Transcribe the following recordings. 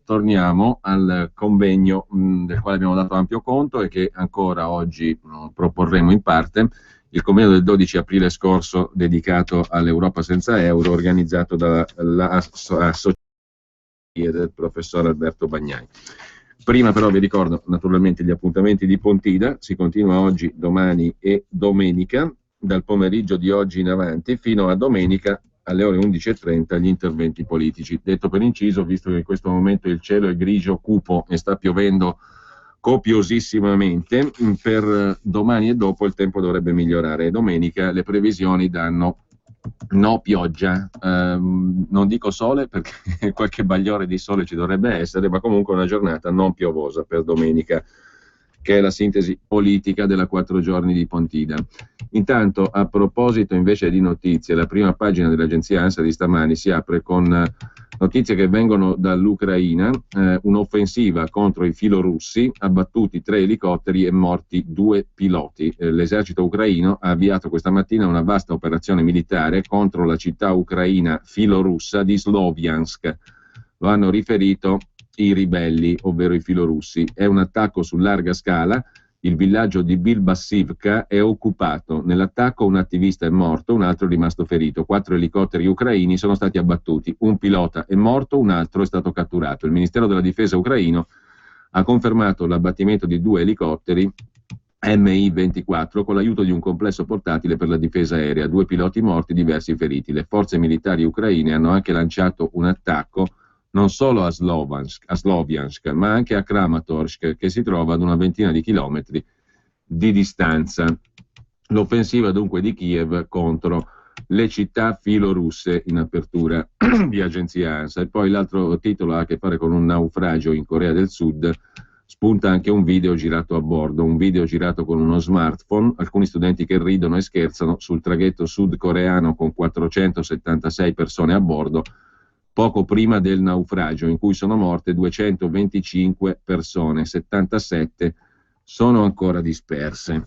torniamo al convegno del quale abbiamo dato ampio conto e che ancora oggi proporremo in parte, il convegno del 12 aprile scorso dedicato all'Europa senza euro, organizzato dall'Associazione del professor Alberto Bagnai. Prima però vi ricordo naturalmente gli appuntamenti di Pontida, si continua oggi, domani e domenica, dal pomeriggio di oggi in avanti fino a domenica alle ore 11:30 gli interventi politici. Detto per inciso, visto che in questo momento il cielo è grigio, cupo e sta piovendo copiosissimamente, per domani e dopo il tempo dovrebbe migliorare. Domenica le previsioni danno no pioggia, non dico sole perché qualche bagliore di sole ci dovrebbe essere, ma comunque una giornata non piovosa per domenica, che è la sintesi politica della 4 giorni di Pontida. Intanto, a proposito invece di notizie, la prima pagina dell'agenzia ANSA di stamani si apre con notizie che vengono dall'Ucraina, un'offensiva contro i filorussi, abbattuti 3 elicotteri e morti 2 piloti. L'esercito ucraino ha avviato questa mattina una vasta operazione militare contro la città ucraina filorussa di Sloviansk. Lo hanno riferito i ribelli, ovvero i filorussi. È un attacco su larga scala. Il villaggio di Bilbassivka è occupato. Nell'attacco un attivista è morto, un altro è rimasto ferito. 4 elicotteri ucraini sono stati abbattuti. Un pilota è morto, un altro è stato catturato. Il Ministero della Difesa ucraino ha confermato l'abbattimento di 2 elicotteri Mi-24 con l'aiuto di un complesso portatile per la difesa aerea. 2 piloti morti, diversi feriti. Le forze militari ucraine hanno anche lanciato un attacco non solo a Sloviansk, ma anche a Kramatorsk, che si trova ad una ventina di chilometri di distanza. L'offensiva dunque di Kiev contro le città filorusse in apertura di agenzia ANSA. E poi l'altro titolo ha a che fare con un naufragio in Corea del Sud. Spunta anche un video girato a bordo, un video girato con uno smartphone, alcuni studenti che ridono e scherzano sul traghetto sudcoreano con 476 persone a bordo, poco prima del naufragio, in cui sono morte 225 persone, 77 sono ancora disperse.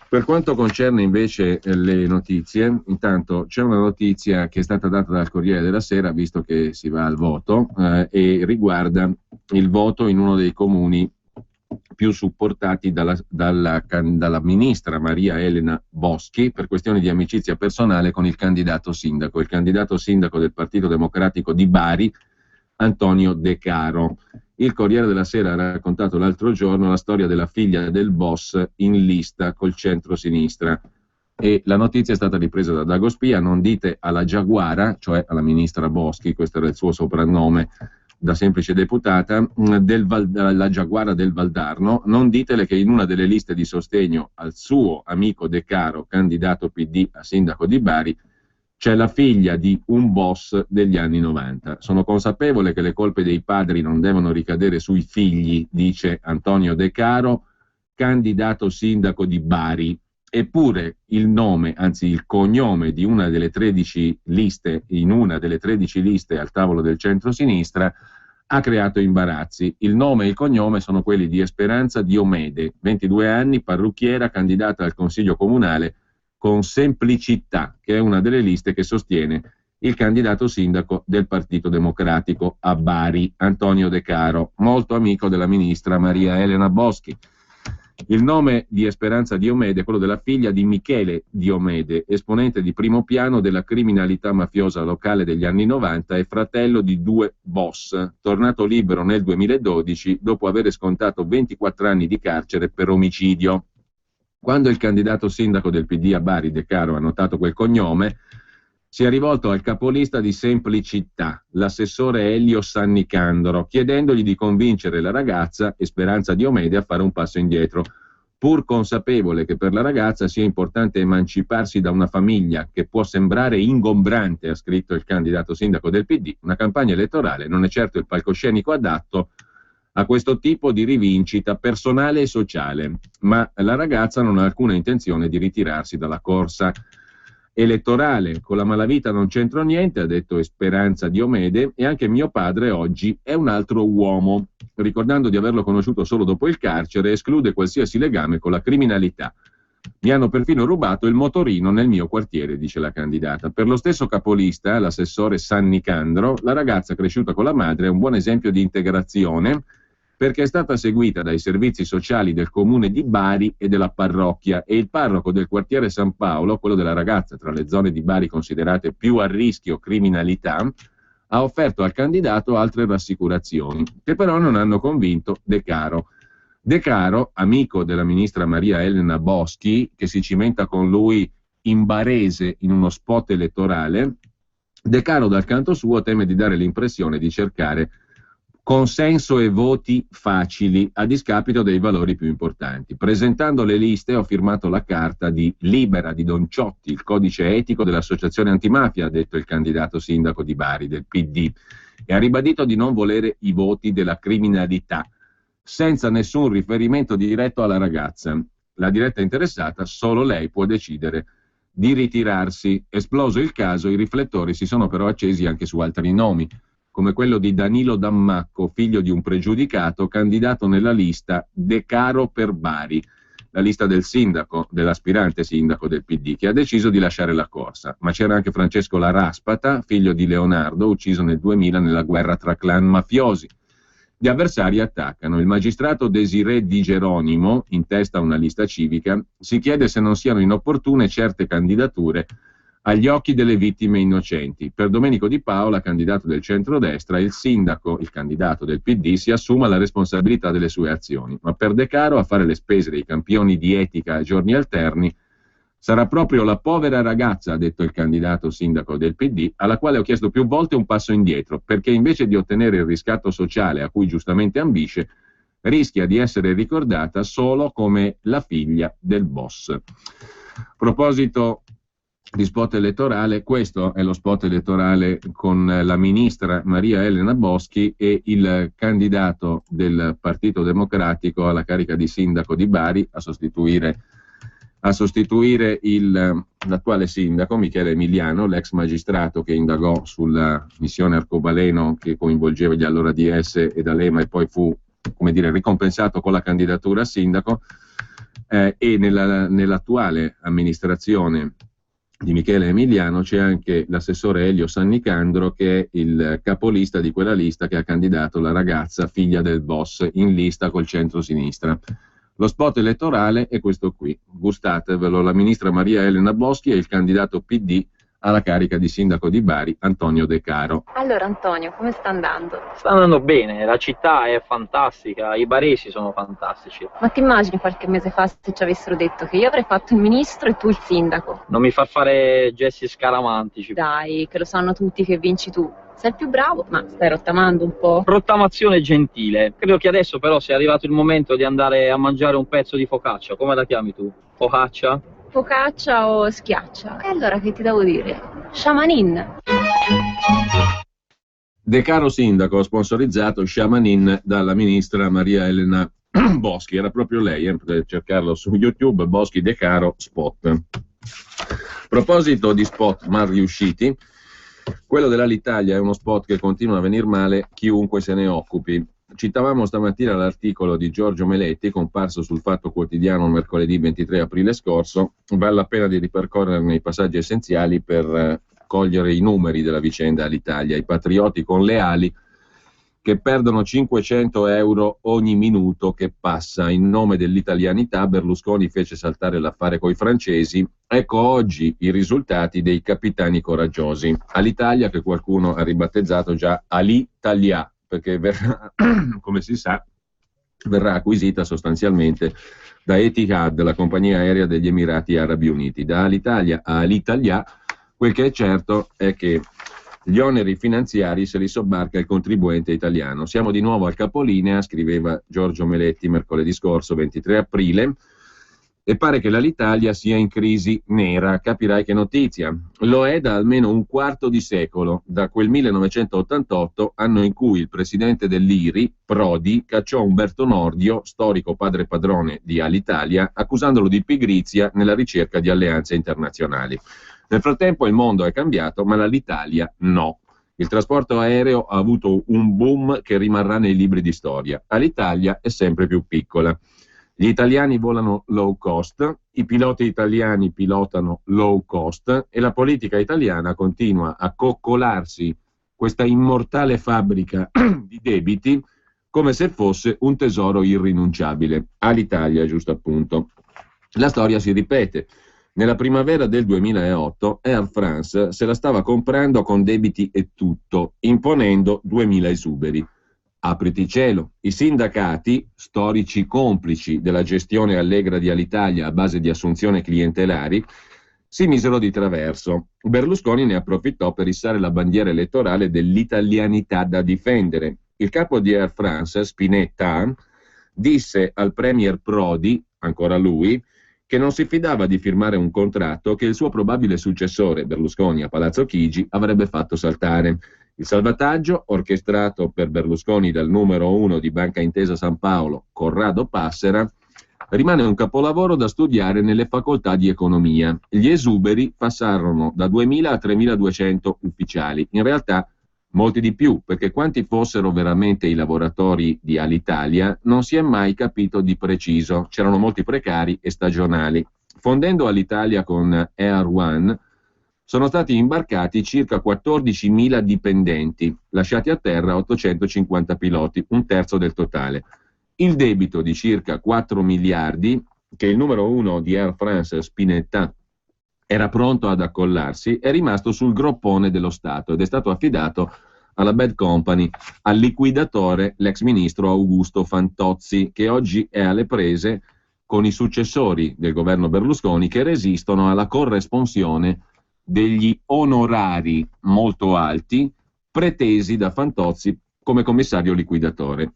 Per quanto concerne invece le notizie, intanto c'è una notizia che è stata data dal Corriere della Sera, visto che si va al voto, e riguarda il voto in uno dei comuni più supportati dalla ministra Maria Elena Boschi per questioni di amicizia personale con il candidato sindaco del Partito Democratico di Bari, Antonio De Caro. Il Corriere della Sera ha raccontato l'altro giorno la storia della figlia del boss in lista col centro-sinistra e la notizia è stata ripresa da Dago Spia. Non dite alla Giaguara, cioè alla ministra Boschi, questo era il suo soprannome da semplice deputata, la Giaguara del Valdarno, non ditele che in una delle liste di sostegno al suo amico De Caro, candidato PD a sindaco di Bari, c'è la figlia di un boss degli anni 90. Sono consapevole che le colpe dei padri non devono ricadere sui figli, dice Antonio De Caro, candidato sindaco di Bari. Eppure il nome, anzi il cognome di una delle 13 liste, in una delle 13 liste al tavolo del centro-sinistra, ha creato imbarazzi. Il nome e il cognome sono quelli di Esperanza Diomede, 22 anni, parrucchiera, candidata al Consiglio Comunale con Semplicità, che è una delle liste che sostiene il candidato sindaco del Partito Democratico a Bari, Antonio De Caro, molto amico della ministra Maria Elena Boschi. Il nome di Esperanza Diomede è quello della figlia di Michele Diomede, esponente di primo piano della criminalità mafiosa locale degli anni 90 e fratello di 2 boss, tornato libero nel 2012 dopo aver scontato 24 anni di carcere per omicidio. Quando il candidato sindaco del PD a Bari, De Caro, ha notato quel cognome, si è rivolto al capolista di Semplicità, l'assessore Elio Sannicandro, chiedendogli di convincere la ragazza, Esperanza Diomede, a fare un passo indietro, pur consapevole che per la ragazza sia importante emanciparsi da una famiglia che può sembrare ingombrante, ha scritto il candidato sindaco del PD. Una campagna elettorale non è certo il palcoscenico adatto a questo tipo di rivincita personale e sociale, ma la ragazza non ha alcuna intenzione di ritirarsi dalla corsa elettorale. Con la malavita non c'entro niente, ha detto Esperanza Diomede, e anche mio padre oggi è un altro uomo. Ricordando di averlo conosciuto solo dopo il carcere, esclude qualsiasi legame con la criminalità. Mi hanno perfino rubato il motorino nel mio quartiere, dice la candidata. Per lo stesso capolista, l'assessore San Nicandro, la ragazza cresciuta con la madre è un buon esempio di integrazione perché è stata seguita dai servizi sociali del comune di Bari e della parrocchia, e il parroco del quartiere San Paolo, quello della ragazza tra le zone di Bari considerate più a rischio criminalità, ha offerto al candidato altre rassicurazioni, che però non hanno convinto De Caro. De Caro, amico della ministra Maria Elena Boschi, che si cimenta con lui in barese in uno spot elettorale, De Caro dal canto suo teme di dare l'impressione di cercare consenso e voti facili a discapito dei valori più importanti. Presentando le liste ho firmato la carta di Libera di Don Ciotti, il codice etico dell'associazione antimafia, ha detto il candidato sindaco di Bari del PD, e ha ribadito di non volere i voti della criminalità, senza nessun riferimento diretto alla ragazza. La diretta interessata, solo lei può decidere di ritirarsi. Esploso il caso, i riflettori si sono però accesi anche su altri nomi, come quello di Danilo Dammacco, figlio di un pregiudicato, candidato nella lista De Caro per Bari, la lista del sindaco, dell'aspirante sindaco del PD, che ha deciso di lasciare la corsa. Ma c'era anche Francesco La Raspata, figlio di Leonardo, ucciso nel 2000 nella guerra tra clan mafiosi. Gli avversari attaccano. Il magistrato Desiré Di Geronimo, in testa a una lista civica, si chiede se non siano inopportune certe candidature agli occhi delle vittime innocenti. Per Domenico Di Paola, candidato del centrodestra, il sindaco, il candidato del PD, si assuma la responsabilità delle sue azioni. Ma per De Caro a fare le spese dei campioni di etica a giorni alterni sarà proprio la povera ragazza, ha detto il candidato sindaco del PD, alla quale ho chiesto più volte un passo indietro, perché invece di ottenere il riscatto sociale a cui giustamente ambisce, rischia di essere ricordata solo come la figlia del boss. A proposito di spot elettorale, questo è lo spot elettorale con la ministra Maria Elena Boschi e il candidato del Partito Democratico alla carica di sindaco di Bari a sostituire l'attuale sindaco Michele Emiliano, l'ex magistrato che indagò sulla missione Arcobaleno che coinvolgeva gli allora DS e D'Alema e poi fu, come dire, ricompensato con la candidatura a sindaco, e nell'attuale amministrazione di Michele Emiliano c'è anche l'assessore Elio San Nicandro, che è il capolista di quella lista che ha candidato la ragazza figlia del boss in lista col centro-sinistra. Lo spot elettorale è questo qui, gustatevelo: la ministra Maria Elena Boschi e il candidato PD alla carica di sindaco di Bari, Antonio De Caro. Allora Antonio, come sta andando? Sta andando bene, la città è fantastica, i baresi sono fantastici. Ma ti immagini qualche mese fa se ci avessero detto che io avrei fatto il ministro e tu il sindaco? Non mi far fare gesti scaramantici. Dai, che lo sanno tutti che vinci tu. Sei il più bravo, ma stai rottamando un po'. Rottamazione gentile. Credo che adesso però sia arrivato il momento di andare a mangiare un pezzo di focaccia. Come la chiami tu? Focaccia? Focaccia o schiaccia? E allora che ti devo dire? Shamanin. De Caro sindaco, sponsorizzato Shamanin dalla ministra Maria Elena Boschi. Era proprio lei, potete cercarlo su YouTube, Boschi De Caro spot. A proposito di spot mal riusciti, quello dell'Alitalia è uno spot che continua a venir male chiunque se ne occupi. Citavamo stamattina l'articolo di Giorgio Meletti, comparso sul Fatto Quotidiano mercoledì 23 aprile scorso. Vale la pena di ripercorrerne i passaggi essenziali per cogliere i numeri della vicenda Alitalia. I patrioti con le ali che perdono 500 euro ogni minuto che passa. In nome dell'italianità Berlusconi fece saltare l'affare coi francesi. Ecco oggi i risultati dei capitani coraggiosi. Alitalia, che qualcuno ha ribattezzato già Alitalia, perché verrà, come si sa, verrà acquisita sostanzialmente da Etihad, la compagnia aerea degli Emirati Arabi Uniti. Da Alitalia a Alitalia, quel che è certo è che gli oneri finanziari se li sobbarca il contribuente italiano. Siamo di nuovo al capolinea, scriveva Giorgio Meletti mercoledì scorso 23 aprile, e pare che l'Alitalia sia in crisi nera. Capirai che notizia. Lo è da almeno un quarto di secolo, da quel 1988, anno in cui il presidente dell'IRI, Prodi, cacciò Umberto Nordio, storico padre padrone di Alitalia, accusandolo di pigrizia nella ricerca di alleanze internazionali. Nel frattempo il mondo è cambiato, ma l'Alitalia no. Il trasporto aereo ha avuto un boom che rimarrà nei libri di storia. Alitalia è sempre più piccola. Gli italiani volano low cost, i piloti italiani pilotano low cost e la politica italiana continua a coccolarsi questa immortale fabbrica di debiti come se fosse un tesoro irrinunciabile. All'Italia, giusto appunto. La storia si ripete. Nella primavera del 2008 Air France se la stava comprando con debiti e tutto, imponendo 2000 esuberi. Apriti cielo, i sindacati, storici complici della gestione allegra di Alitalia a base di assunzione clientelari, si misero di traverso. Berlusconi ne approfittò per issare la bandiera elettorale dell'italianità da difendere. Il capo di Air France, Spinetta, disse al premier Prodi, ancora lui, che non si fidava di firmare un contratto che il suo probabile successore, Berlusconi a Palazzo Chigi, avrebbe fatto saltare. Il salvataggio, orchestrato per Berlusconi dal numero 1 di Banca Intesa San Paolo, Corrado Passera, rimane un capolavoro da studiare nelle facoltà di economia. Gli esuberi passarono da 2.000 a 3.200 ufficiali, in realtà molti di più, perché quanti fossero veramente i lavoratori di Alitalia non si è mai capito di preciso, c'erano molti precari e stagionali. Fondendo Alitalia con Air One, sono stati imbarcati circa 14.000 dipendenti, lasciati a terra 850 piloti, un terzo del totale. Il debito di circa 4 miliardi, che il numero 1 di Air France, Spinetta, era pronto ad accollarsi, è rimasto sul groppone dello Stato ed è stato affidato alla Bad Company, al liquidatore, l'ex ministro Augusto Fantozzi, che oggi è alle prese con i successori del governo Berlusconi che resistono alla corresponsione degli onorari molto alti pretesi da Fantozzi come commissario liquidatore.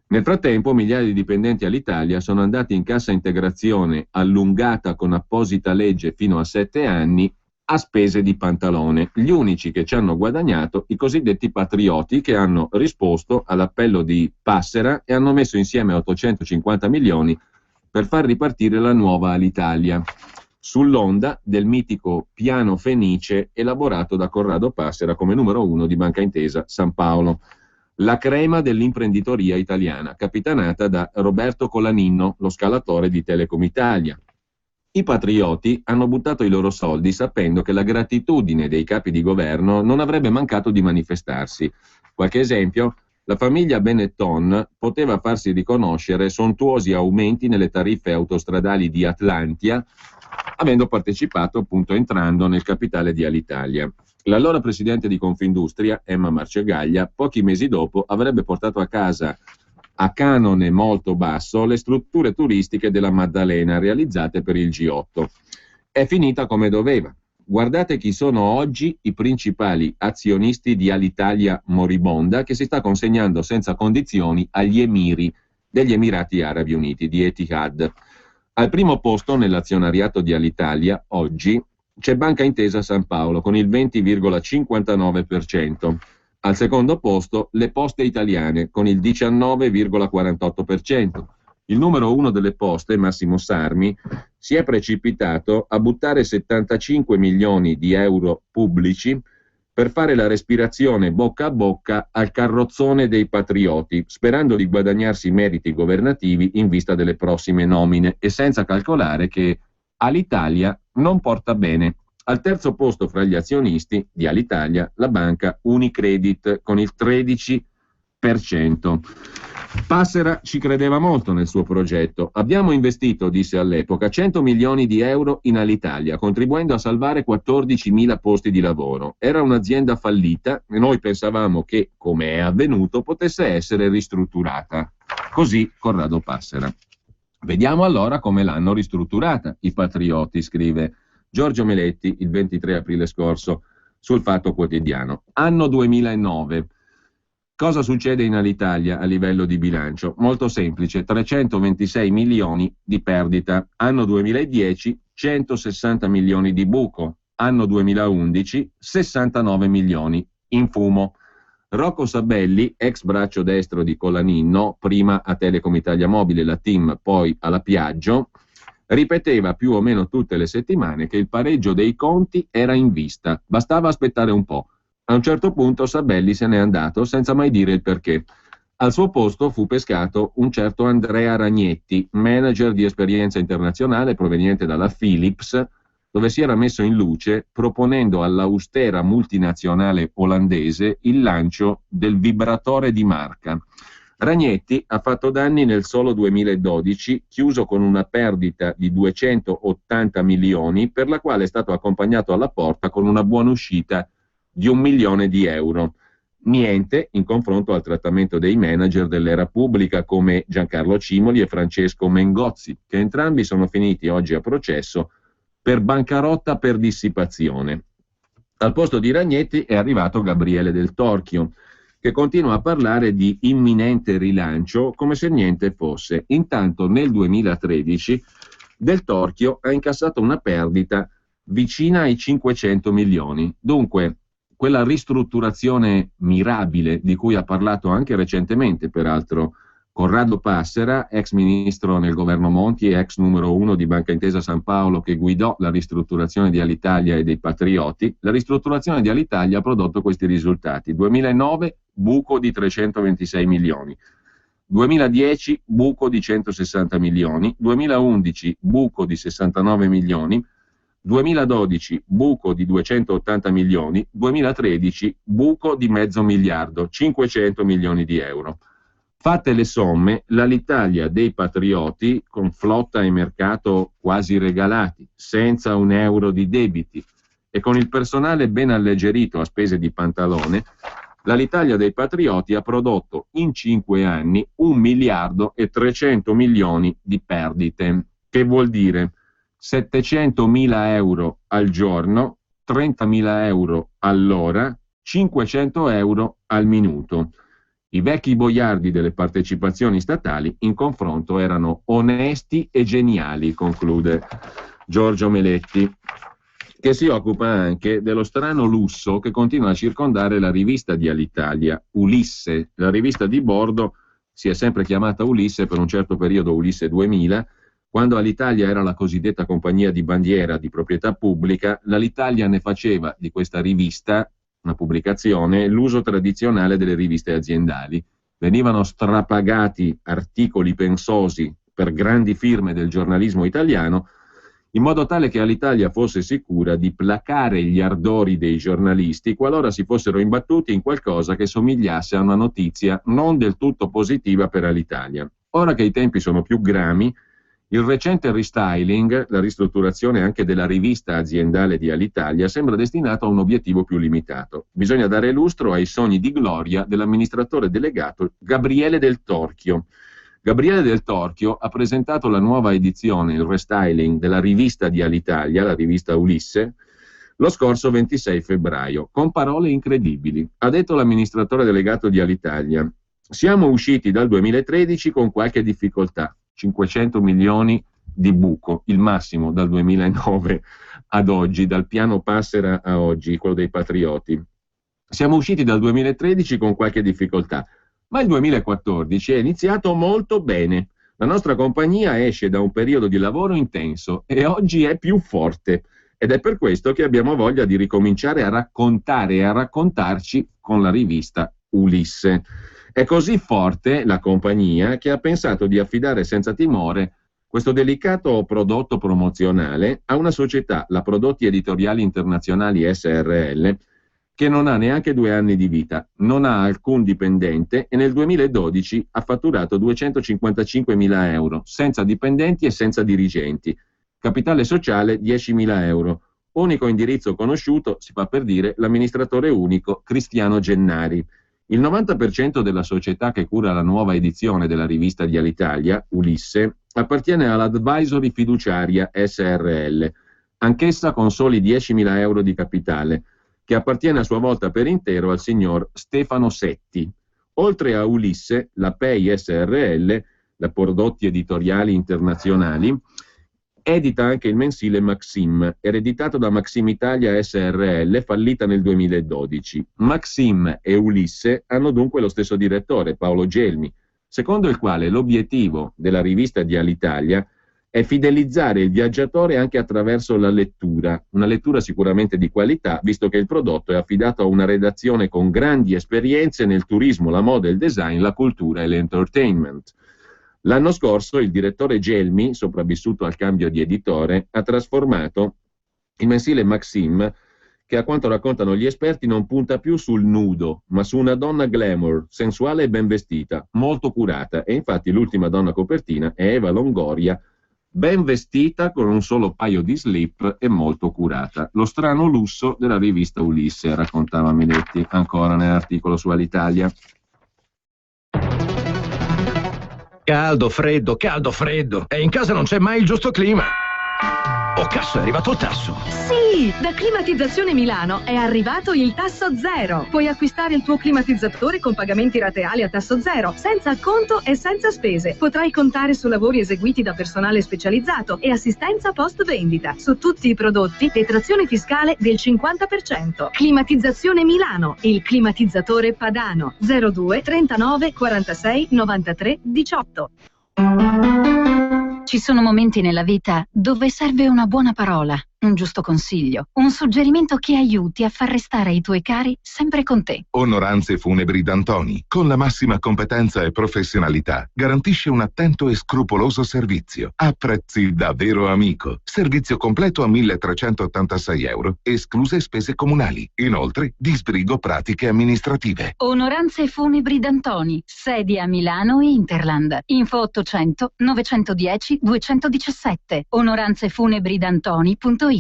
Nel frattempo migliaia di dipendenti all'Italia sono andati in cassa integrazione allungata con apposita legge fino a 7 anni a spese di Pantalone. Gli unici che ci hanno guadagnato i cosiddetti patrioti che hanno risposto all'appello di Passera e hanno messo insieme 850 milioni per far ripartire la nuova Alitalia, sull'onda del mitico piano Fenice elaborato da Corrado Passera come numero 1 di Banca Intesa San Paolo. La crema dell'imprenditoria italiana, capitanata da Roberto Colaninno, lo scalatore di Telecom Italia. I patrioti hanno buttato i loro soldi sapendo che la gratitudine dei capi di governo non avrebbe mancato di manifestarsi. Qualche esempio? La famiglia Benetton poteva farsi riconoscere sontuosi aumenti nelle tariffe autostradali di Atlantia, avendo partecipato appunto entrando nel capitale di Alitalia. L'allora presidente di Confindustria, Emma Marcegaglia, pochi mesi dopo avrebbe portato a casa a canone molto basso le strutture turistiche della Maddalena realizzate per il G8. È finita come doveva. Guardate chi sono oggi i principali azionisti di Alitalia moribonda che si sta consegnando senza condizioni agli emiri degli Emirati Arabi Uniti, di Etihad. Al primo posto nell'azionariato di Alitalia oggi c'è Banca Intesa San Paolo con il 20,59%. Al secondo posto le Poste Italiane con il 19,48%. Il numero 1 delle Poste, Massimo Sarmi, si è precipitato a buttare 75 milioni di euro pubblici per fare la respirazione bocca a bocca al carrozzone dei patrioti, sperando di guadagnarsi meriti governativi in vista delle prossime nomine e senza calcolare che Alitalia non porta bene. Al terzo posto fra gli azionisti di Alitalia la banca Unicredit con il 13%. Passera ci credeva molto nel suo progetto. Abbiamo investito, disse all'epoca, 100 milioni di euro in Alitalia, contribuendo a salvare 14.000 posti di lavoro. Era un'azienda fallita e noi pensavamo che, come è avvenuto, potesse essere ristrutturata. Così Corrado Passera. Vediamo allora come l'hanno ristrutturata i patrioti, scrive Giorgio Meletti il 23 aprile scorso sul Fatto Quotidiano. Anno 2009. Cosa succede in Alitalia a livello di bilancio? Molto semplice, 326 milioni di perdita. Anno 2010, 160 milioni di buco. Anno 2011, 69 milioni in fumo. Rocco Sabelli, ex braccio destro di Colaninno, prima a Telecom Italia Mobile, la TIM, poi alla Piaggio, ripeteva più o meno tutte le settimane che il pareggio dei conti era in vista, bastava aspettare un po'. A un certo punto Sabelli se n'è andato senza mai dire il perché. Al suo posto fu pescato un certo Andrea Ragnetti, manager di esperienza internazionale proveniente dalla Philips, dove si era messo in luce proponendo all'austera multinazionale olandese il lancio del vibratore di marca. Ragnetti ha fatto danni nel solo 2012, chiuso con una perdita di 280 milioni, per la quale è stato accompagnato alla porta con una buona uscita di 1 milione di euro. Niente in confronto al trattamento dei manager dell'era pubblica come Giancarlo Cimoli e Francesco Mengozzi, che entrambi sono finiti oggi a processo per bancarotta per dissipazione. Al posto di Ragnetti è arrivato Gabriele Del Torchio, che continua a parlare di imminente rilancio come se niente fosse. Intanto nel 2013 Del Torchio ha incassato una perdita vicina ai 500 milioni. Dunque, quella ristrutturazione mirabile di cui ha parlato anche recentemente, peraltro, Corrado Passera, ex ministro nel governo Monti e ex numero 1 di Banca Intesa San Paolo, che guidò la ristrutturazione di Alitalia e dei Patrioti, la ristrutturazione di Alitalia ha prodotto questi risultati. 2009, buco di 326 milioni. 2010, buco di 160 milioni. 2011, buco di 69 milioni. 2012, buco di 280 milioni. 2013, buco di mezzo miliardo, 500 milioni di euro. Fatte le somme, l'Alitalia dei Patrioti, con flotta e mercato quasi regalati, senza un euro di debiti e con il personale ben alleggerito a spese di pantalone, l'Alitalia dei Patrioti ha prodotto in 5 anni 1 miliardo e 300 milioni di perdite, che vuol dire 700.000 euro al giorno, 30.000 euro all'ora, 500 euro al minuto. I vecchi boiardi delle partecipazioni statali in confronto erano onesti e geniali, conclude Giorgio Meletti, che si occupa anche dello strano lusso che continua a circondare la rivista di Alitalia, Ulisse. La rivista di bordo si è sempre chiamata Ulisse, per un certo periodo Ulisse 2000, quando Alitalia era la cosiddetta compagnia di bandiera di proprietà pubblica. l'Alitalia ne faceva di questa rivista, una pubblicazione, l'uso tradizionale delle riviste aziendali. Venivano strapagati articoli pensosi per grandi firme del giornalismo italiano, in modo tale che Alitalia fosse sicura di placare gli ardori dei giornalisti qualora si fossero imbattuti in qualcosa che somigliasse a una notizia non del tutto positiva per Alitalia. Ora che i tempi sono più grami, il recente restyling, la ristrutturazione anche della rivista aziendale di Alitalia, sembra destinato a un obiettivo più limitato. Bisogna dare lustro ai sogni di gloria dell'amministratore delegato Gabriele Del Torchio. Gabriele Del Torchio ha presentato la nuova edizione, il restyling della rivista di Alitalia, la rivista Ulisse, lo scorso 26 febbraio, con parole incredibili. Ha detto l'amministratore delegato di Alitalia: siamo usciti dal 2013 con qualche difficoltà, 500 milioni di buco, il massimo dal 2009 ad oggi, dal piano Passera a oggi, quello dei Patrioti. Siamo usciti dal 2013 con qualche difficoltà, ma il 2014 è iniziato molto bene. La nostra compagnia esce da un periodo di lavoro intenso e oggi è più forte, ed è per questo che abbiamo voglia di ricominciare a raccontare e a raccontarci con la rivista Ulisse. È così forte la compagnia che ha pensato di affidare senza timore questo delicato prodotto promozionale a una società, la Prodotti Editoriali Internazionali SRL, che non ha neanche 2 anni di vita, non ha alcun dipendente e nel 2012 ha fatturato 255.000 euro, senza dipendenti e senza dirigenti. Capitale sociale 10.000 euro. Unico indirizzo conosciuto, si fa per dire, l'amministratore unico Cristiano Gennari. Il 90% della società che cura la nuova edizione della rivista di Alitalia, Ulisse, appartiene all'Advisory Fiduciaria SRL, anch'essa con soli 10.000 euro di capitale, che appartiene a sua volta per intero al signor Stefano Setti. Oltre a Ulisse, la PEI SRL, la Prodotti Editoriali Internazionali, edita anche il mensile Maxim, ereditato da Maxim Italia SRL, fallita nel 2012. Maxim e Ulisse hanno dunque lo stesso direttore, Paolo Gelmi, secondo il quale l'obiettivo della rivista di Alitalia è fidelizzare il viaggiatore anche attraverso la lettura, una lettura sicuramente di qualità, visto che il prodotto è affidato a una redazione con grandi esperienze nel turismo, la moda, il design, la cultura e l'entertainment. L'anno scorso il direttore Gelmi, sopravvissuto al cambio di editore, ha trasformato il mensile Maxim, che a quanto raccontano gli esperti non punta più sul nudo, ma su una donna glamour, sensuale e ben vestita, molto curata, e infatti l'ultima donna copertina è Eva Longoria, ben vestita con un solo paio di slip e molto curata. Lo strano lusso della rivista Ulisse, raccontava Minetti ancora nell'articolo su Alitalia. Caldo, freddo. E in casa non c'è mai il giusto clima. Oh, cazzo, è arrivato il tasso. Sì, da Climatizzazione Milano è arrivato il tasso zero. Puoi acquistare il tuo climatizzatore con pagamenti rateali a tasso zero, senza acconto e senza spese. Potrai contare su lavori eseguiti da personale specializzato e assistenza post vendita. Su tutti i prodotti, detrazione fiscale del 50%. Climatizzazione Milano, il climatizzatore padano. 02 39 46 93 18. Ci sono momenti nella vita dove serve una buona parola, un giusto consiglio, un suggerimento che aiuti a far restare i tuoi cari sempre con te. Onoranze Funebri D'Antoni, con la massima competenza e professionalità, garantisce un attento e scrupoloso servizio, a prezzi davvero amico. Servizio completo a 1.386 euro, escluse spese comunali. Inoltre, disbrigo pratiche amministrative. Onoranze Funebri D'Antoni, sedi a Milano e Interland. Info 800 910 217. onoranzefunebridantoni.it.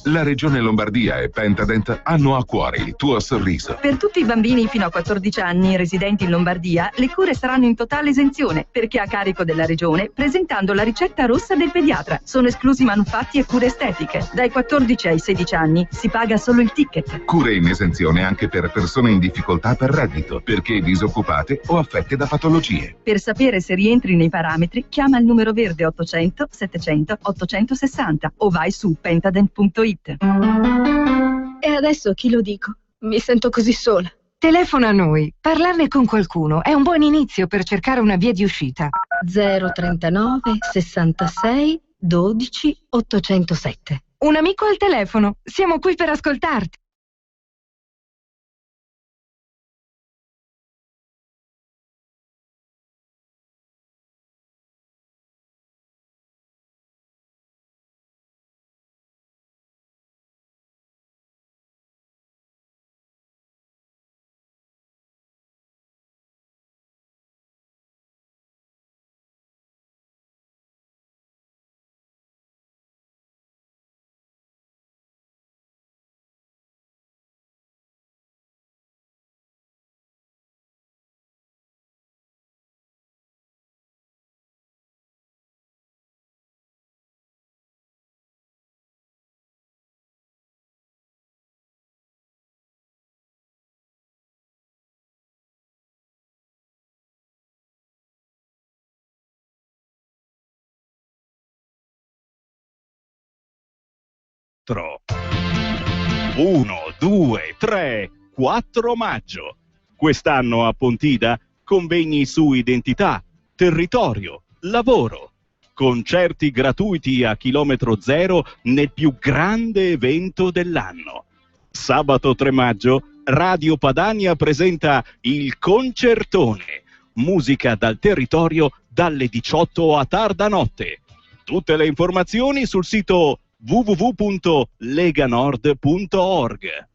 La Regione Lombardia e Pentadent hanno a cuore il tuo sorriso. Per tutti i bambini fino a 14 anni residenti in Lombardia, le cure saranno in totale esenzione, perché a carico della Regione, presentando la ricetta rossa del pediatra. Sono esclusi manufatti e cure estetiche. Dai 14 ai 16 anni si paga solo il ticket. Cure in esenzione anche per persone in difficoltà per reddito, perché disoccupate o affette da patologie. Per sapere se rientri nei parametri, chiama il numero verde 800 700 860 o vai su pentadent.it. E adesso chi lo dico? Mi sento così sola. Telefona a noi. Parlarne con qualcuno è un buon inizio per cercare una via di uscita. 039 66 12 807. Un amico al telefono. Siamo qui per ascoltarti. Uno, due, tre, 4 maggio. Quest'anno a Pontida convegni su identità, territorio, lavoro. Concerti gratuiti a chilometro zero nel più grande evento dell'anno. Sabato 3 maggio Radio Padania presenta il Concertone. Musica dal territorio dalle 18 a tarda notte. Tutte le informazioni sul sito www.leganord.org.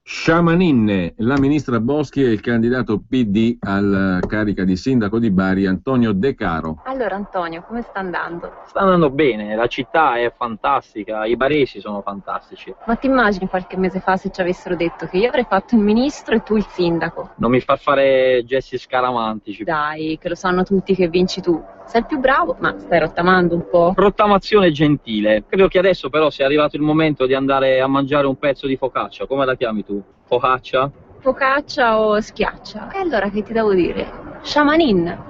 Sciamaninne, la ministra Boschi e il candidato PD alla carica di sindaco di Bari, Antonio De Caro. Allora Antonio, come sta andando? Sta andando bene, la città è fantastica, i baresi sono fantastici. Ma ti immagini qualche mese fa se ci avessero detto che io avrei fatto il ministro e tu il sindaco? Non mi far fare gesti scaramantici. Dai, che lo sanno tutti che vinci tu. Sei il più bravo, ma stai rottamando un po'. Rottamazione gentile. Credo che adesso però sia arrivato il momento di andare a mangiare un pezzo di focaccia. Come la chiami tu? Focaccia? Focaccia o schiaccia? E allora che ti devo dire? Shamanin.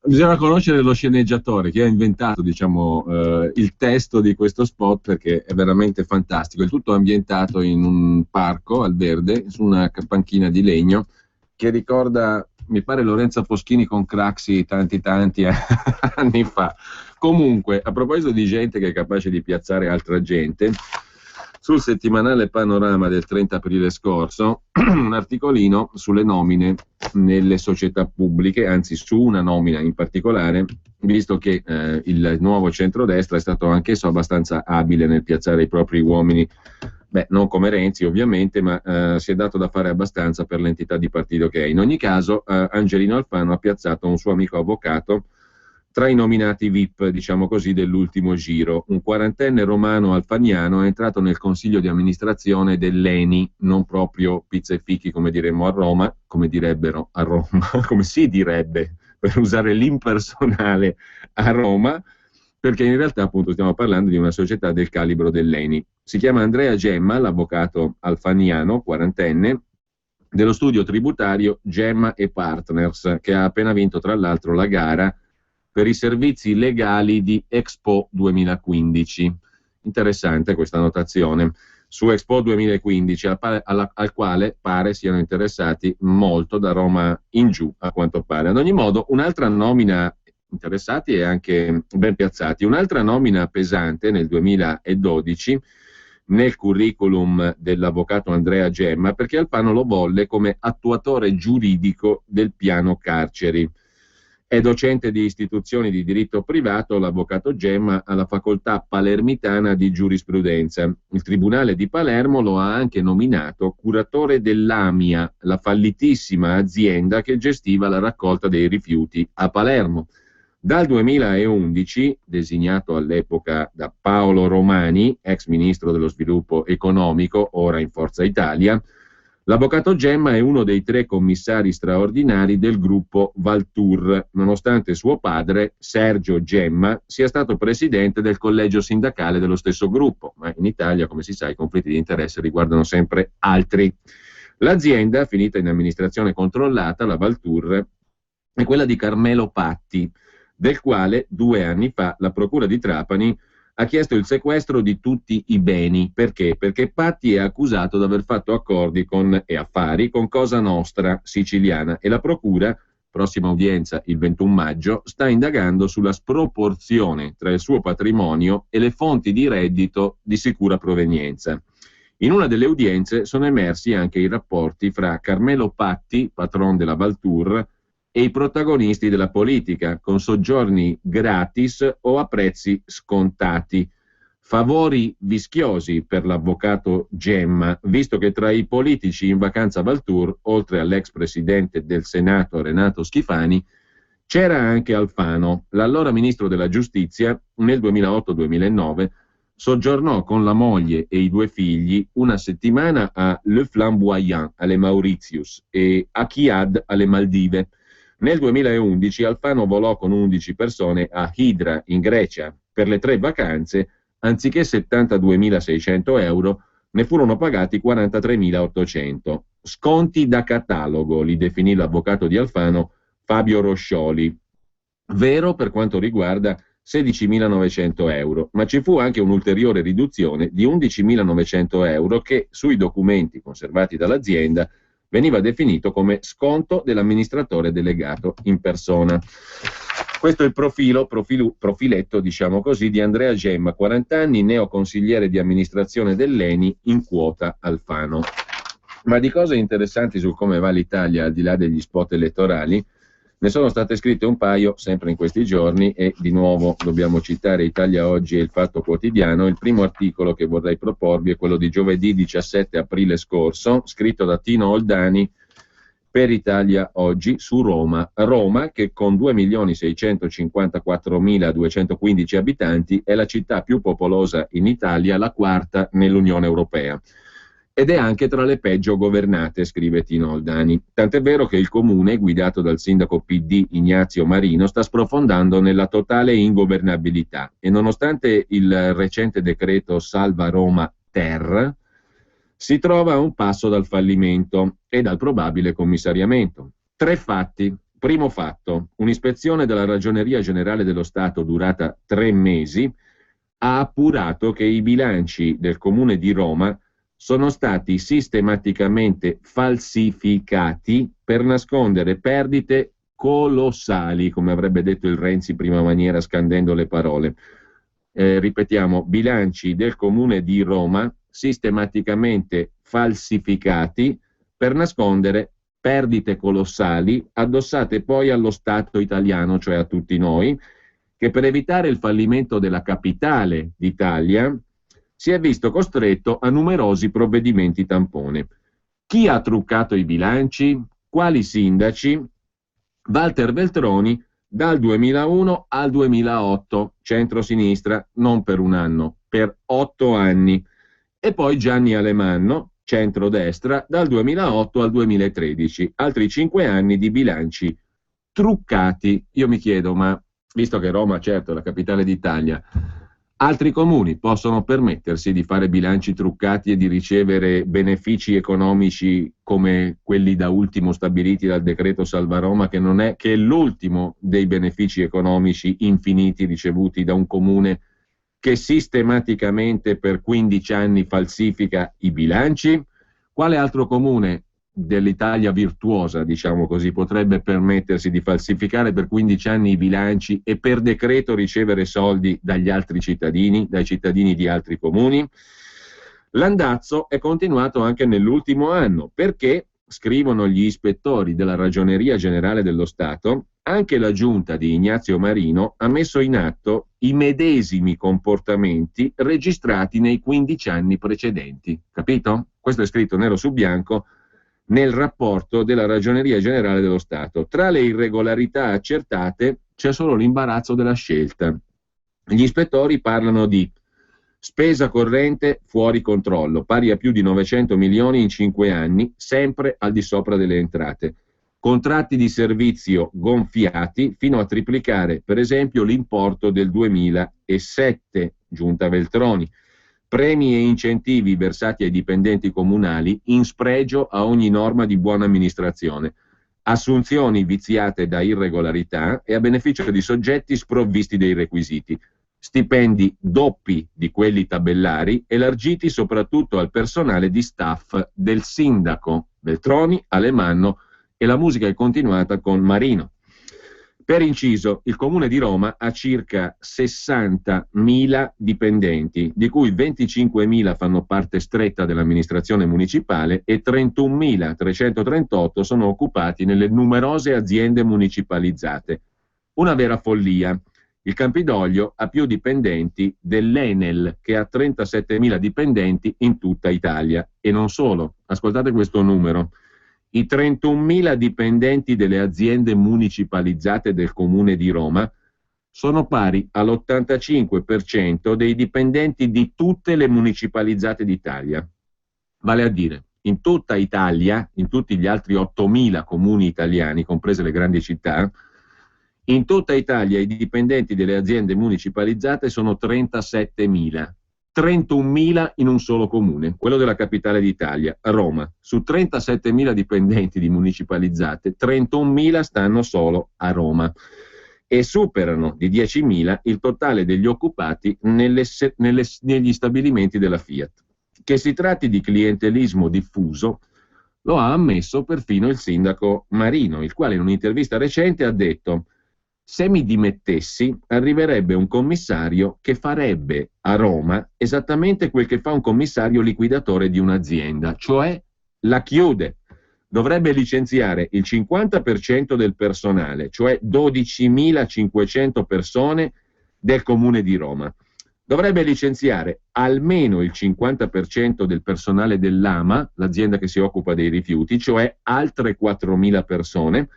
Bisogna conoscere lo sceneggiatore che ha inventato, diciamo, il testo di questo spot, perché è veramente fantastico. Il tutto ambientato in un parco al verde, su una panchina di legno, che ricorda mi pare Lorenza Foschini con Craxi tanti anni fa. Comunque, a proposito di gente che è capace di piazzare altra gente, sul settimanale Panorama del 30 aprile scorso, un articolino sulle nomine nelle società pubbliche, anzi su una nomina in particolare, visto che il nuovo centrodestra è stato anch'esso abbastanza abile nel piazzare i propri uomini, non come Renzi ovviamente, ma si è dato da fare abbastanza per l'entità di partito che è. In ogni caso, Angelino Alfano ha piazzato un suo amico avvocato tra i nominati VIP, diciamo così, dell'ultimo giro. Un quarantenne romano alfaniano è entrato nel consiglio di amministrazione dell'ENI, non proprio pizza e fichi come diremmo a Roma, come direbbero a Roma, come si direbbe per usare l'impersonale a Roma, perché in realtà appunto stiamo parlando di una società del calibro dell'ENI. Si chiama Andrea Gemma, l'avvocato alfaniano, quarantenne, dello studio tributario Gemma e Partners, che ha appena vinto tra l'altro la gara per i servizi legali di Expo 2015. Interessante questa notazione. Su Expo 2015, al quale pare siano interessati molto da Roma in giù, a quanto pare. Ad ogni modo, un'altra nomina, interessati e anche ben piazzati, un'altra nomina pesante nel 2012 nel curriculum dell'avvocato Andrea Gemma, perché Alfano lo volle come attuatore giuridico del piano carceri. È docente di istituzioni di diritto privato, l'avvocato Gemma, alla facoltà palermitana di giurisprudenza. Il Tribunale di Palermo lo ha anche nominato curatore dell'AMIA, la fallitissima azienda che gestiva la raccolta dei rifiuti a Palermo. Dal 2011, designato all'epoca da Paolo Romani, ex ministro dello sviluppo economico, ora in Forza Italia, l'avvocato Gemma è uno dei 3 commissari straordinari del gruppo Valtour, nonostante suo padre, Sergio Gemma, sia stato presidente del collegio sindacale dello stesso gruppo, ma in Italia, come si sa, i conflitti di interesse riguardano sempre altri. L'azienda, finita in amministrazione controllata, la Valtour, è quella di Carmelo Patti, del quale 2 anni fa la Procura di Trapani ha chiesto il sequestro di tutti i beni. Perché? Perché Patti è accusato di aver fatto accordi e affari con Cosa Nostra siciliana e la Procura, prossima udienza il 21 maggio, sta indagando sulla sproporzione tra il suo patrimonio e le fonti di reddito di sicura provenienza. In una delle udienze sono emersi anche i rapporti fra Carmelo Patti, patron della Valtour, e i protagonisti della politica, con soggiorni gratis o a prezzi scontati. Favori vischiosi per l'avvocato Gemma, visto che tra i politici in vacanza a Valtour, oltre all'ex presidente del Senato Renato Schifani, c'era anche Alfano. L'allora ministro della Giustizia, nel 2008-2009, soggiornò con la moglie e i 2 figli una settimana a Le Flamboyant, alle Mauritius, e a Chiad, alle Maldive. Nel 2011 Alfano volò con 11 persone a Hydra, in Grecia. Per le 3 vacanze, anziché 72.600 euro, ne furono pagati 43.800. Sconti da catalogo, li definì l'avvocato di Alfano Fabio Roscioli. Vero per quanto riguarda 16.900 euro, ma ci fu anche un'ulteriore riduzione di 11.900 euro che, sui documenti conservati dall'azienda, veniva definito come sconto dell'amministratore delegato in persona. Questo è il profiletto, diciamo così, di Andrea Gemma, 40 anni, neoconsigliere di amministrazione dell'ENI, in quota Alfano. Ma di cose interessanti su come va l'Italia, al di là degli spot elettorali, ne sono state scritte un paio sempre in questi giorni e di nuovo dobbiamo citare Italia Oggi e il Fatto Quotidiano. Il primo articolo che vorrei proporvi è quello di giovedì 17 aprile scorso, scritto da Tino Oldani per Italia Oggi su Roma. Roma, che con 2.654.215 abitanti è la città più popolosa in Italia, la 4ª nell'Unione Europea. Ed è anche tra le peggio governate, scrive Tino Oldani. Tant'è vero che il comune, guidato dal sindaco PD Ignazio Marino, sta sprofondando nella totale ingovernabilità e nonostante il recente decreto Salva Roma Ter, si trova a un passo dal fallimento e dal probabile commissariamento. 3 fatti. Primo fatto, un'ispezione della Ragioneria Generale dello Stato durata 3 mesi ha appurato che i bilanci del comune di Roma sono stati sistematicamente falsificati per nascondere perdite colossali, come avrebbe detto il Renzi prima maniera scandendo le parole. Ripetiamo, bilanci del Comune di Roma sistematicamente falsificati per nascondere perdite colossali addossate poi allo Stato italiano, cioè a tutti noi, che per evitare il fallimento della capitale d'Italia si è visto costretto a numerosi provvedimenti tampone. Chi ha truccato i bilanci? Quali sindaci? Walter Veltroni dal 2001 al 2008, centro-sinistra, non per un anno, per 8 anni. E poi Gianni Alemanno, centro-destra, dal 2008 al 2013, altri 5 anni di bilanci truccati. Io mi chiedo, ma visto che Roma, certo, è la capitale d'Italia, altri comuni possono permettersi di fare bilanci truccati e di ricevere benefici economici come quelli da ultimo stabiliti dal decreto Salva Roma, che non è che l'ultimo dei benefici economici infiniti ricevuti da un comune che sistematicamente per 15 anni falsifica i bilanci? Quale altro comune dell'Italia virtuosa, diciamo così, potrebbe permettersi di falsificare per 15 anni i bilanci e per decreto ricevere soldi dagli altri cittadini, dai cittadini di altri comuni? L'andazzo è continuato anche nell'ultimo anno, perché, scrivono gli ispettori della Ragioneria Generale dello Stato, anche la giunta di Ignazio Marino ha messo in atto i medesimi comportamenti registrati nei 15 anni precedenti. Capito? Questo è scritto nero su bianco nel rapporto della Ragioneria Generale dello Stato. Tra le irregolarità accertate c'è solo l'imbarazzo della scelta. Gli ispettori parlano di spesa corrente fuori controllo, pari a più di 900 milioni in 5 anni, sempre al di sopra delle entrate. Contratti di servizio gonfiati fino a triplicare, per esempio, l'importo del 2007, giunta Veltroni. Premi e incentivi versati ai dipendenti comunali in spregio a ogni norma di buona amministrazione. Assunzioni viziate da irregolarità e a beneficio di soggetti sprovvisti dei requisiti. Stipendi doppi di quelli tabellari, elargiti soprattutto al personale di staff del sindaco Veltroni, Alemanno, e la musica è continuata con Marino. Per inciso, il Comune di Roma ha circa 60.000 dipendenti, di cui 25.000 fanno parte stretta dell'amministrazione municipale e 31.338 sono occupati nelle numerose aziende municipalizzate. Una vera follia. Il Campidoglio ha più dipendenti dell'Enel, che ha 37.000 dipendenti in tutta Italia. E non solo, ascoltate questo numero. I 31.000 dipendenti delle aziende municipalizzate del Comune di Roma sono pari all'85% dei dipendenti di tutte le municipalizzate d'Italia. Vale a dire, in tutta Italia, in tutti gli altri 8.000 comuni italiani, comprese le grandi città, in tutta Italia i dipendenti delle aziende municipalizzate sono 37.000. 31.000 in un solo comune, quello della capitale d'Italia, Roma. Su 37.000 dipendenti di municipalizzate, 31.000 stanno solo a Roma e superano di 10.000 il totale degli occupati negli stabilimenti della Fiat. Che si tratti di clientelismo diffuso lo ha ammesso perfino il sindaco Marino, il quale in un'intervista recente ha detto: se mi dimettessi, arriverebbe un commissario che farebbe a Roma esattamente quel che fa un commissario liquidatore di un'azienda, cioè la chiude. Dovrebbe licenziare il 50% del personale, cioè 12.500 persone del Comune di Roma. Dovrebbe licenziare almeno il 50% del personale dell'AMA, l'azienda che si occupa dei rifiuti, cioè altre 4.000 persone.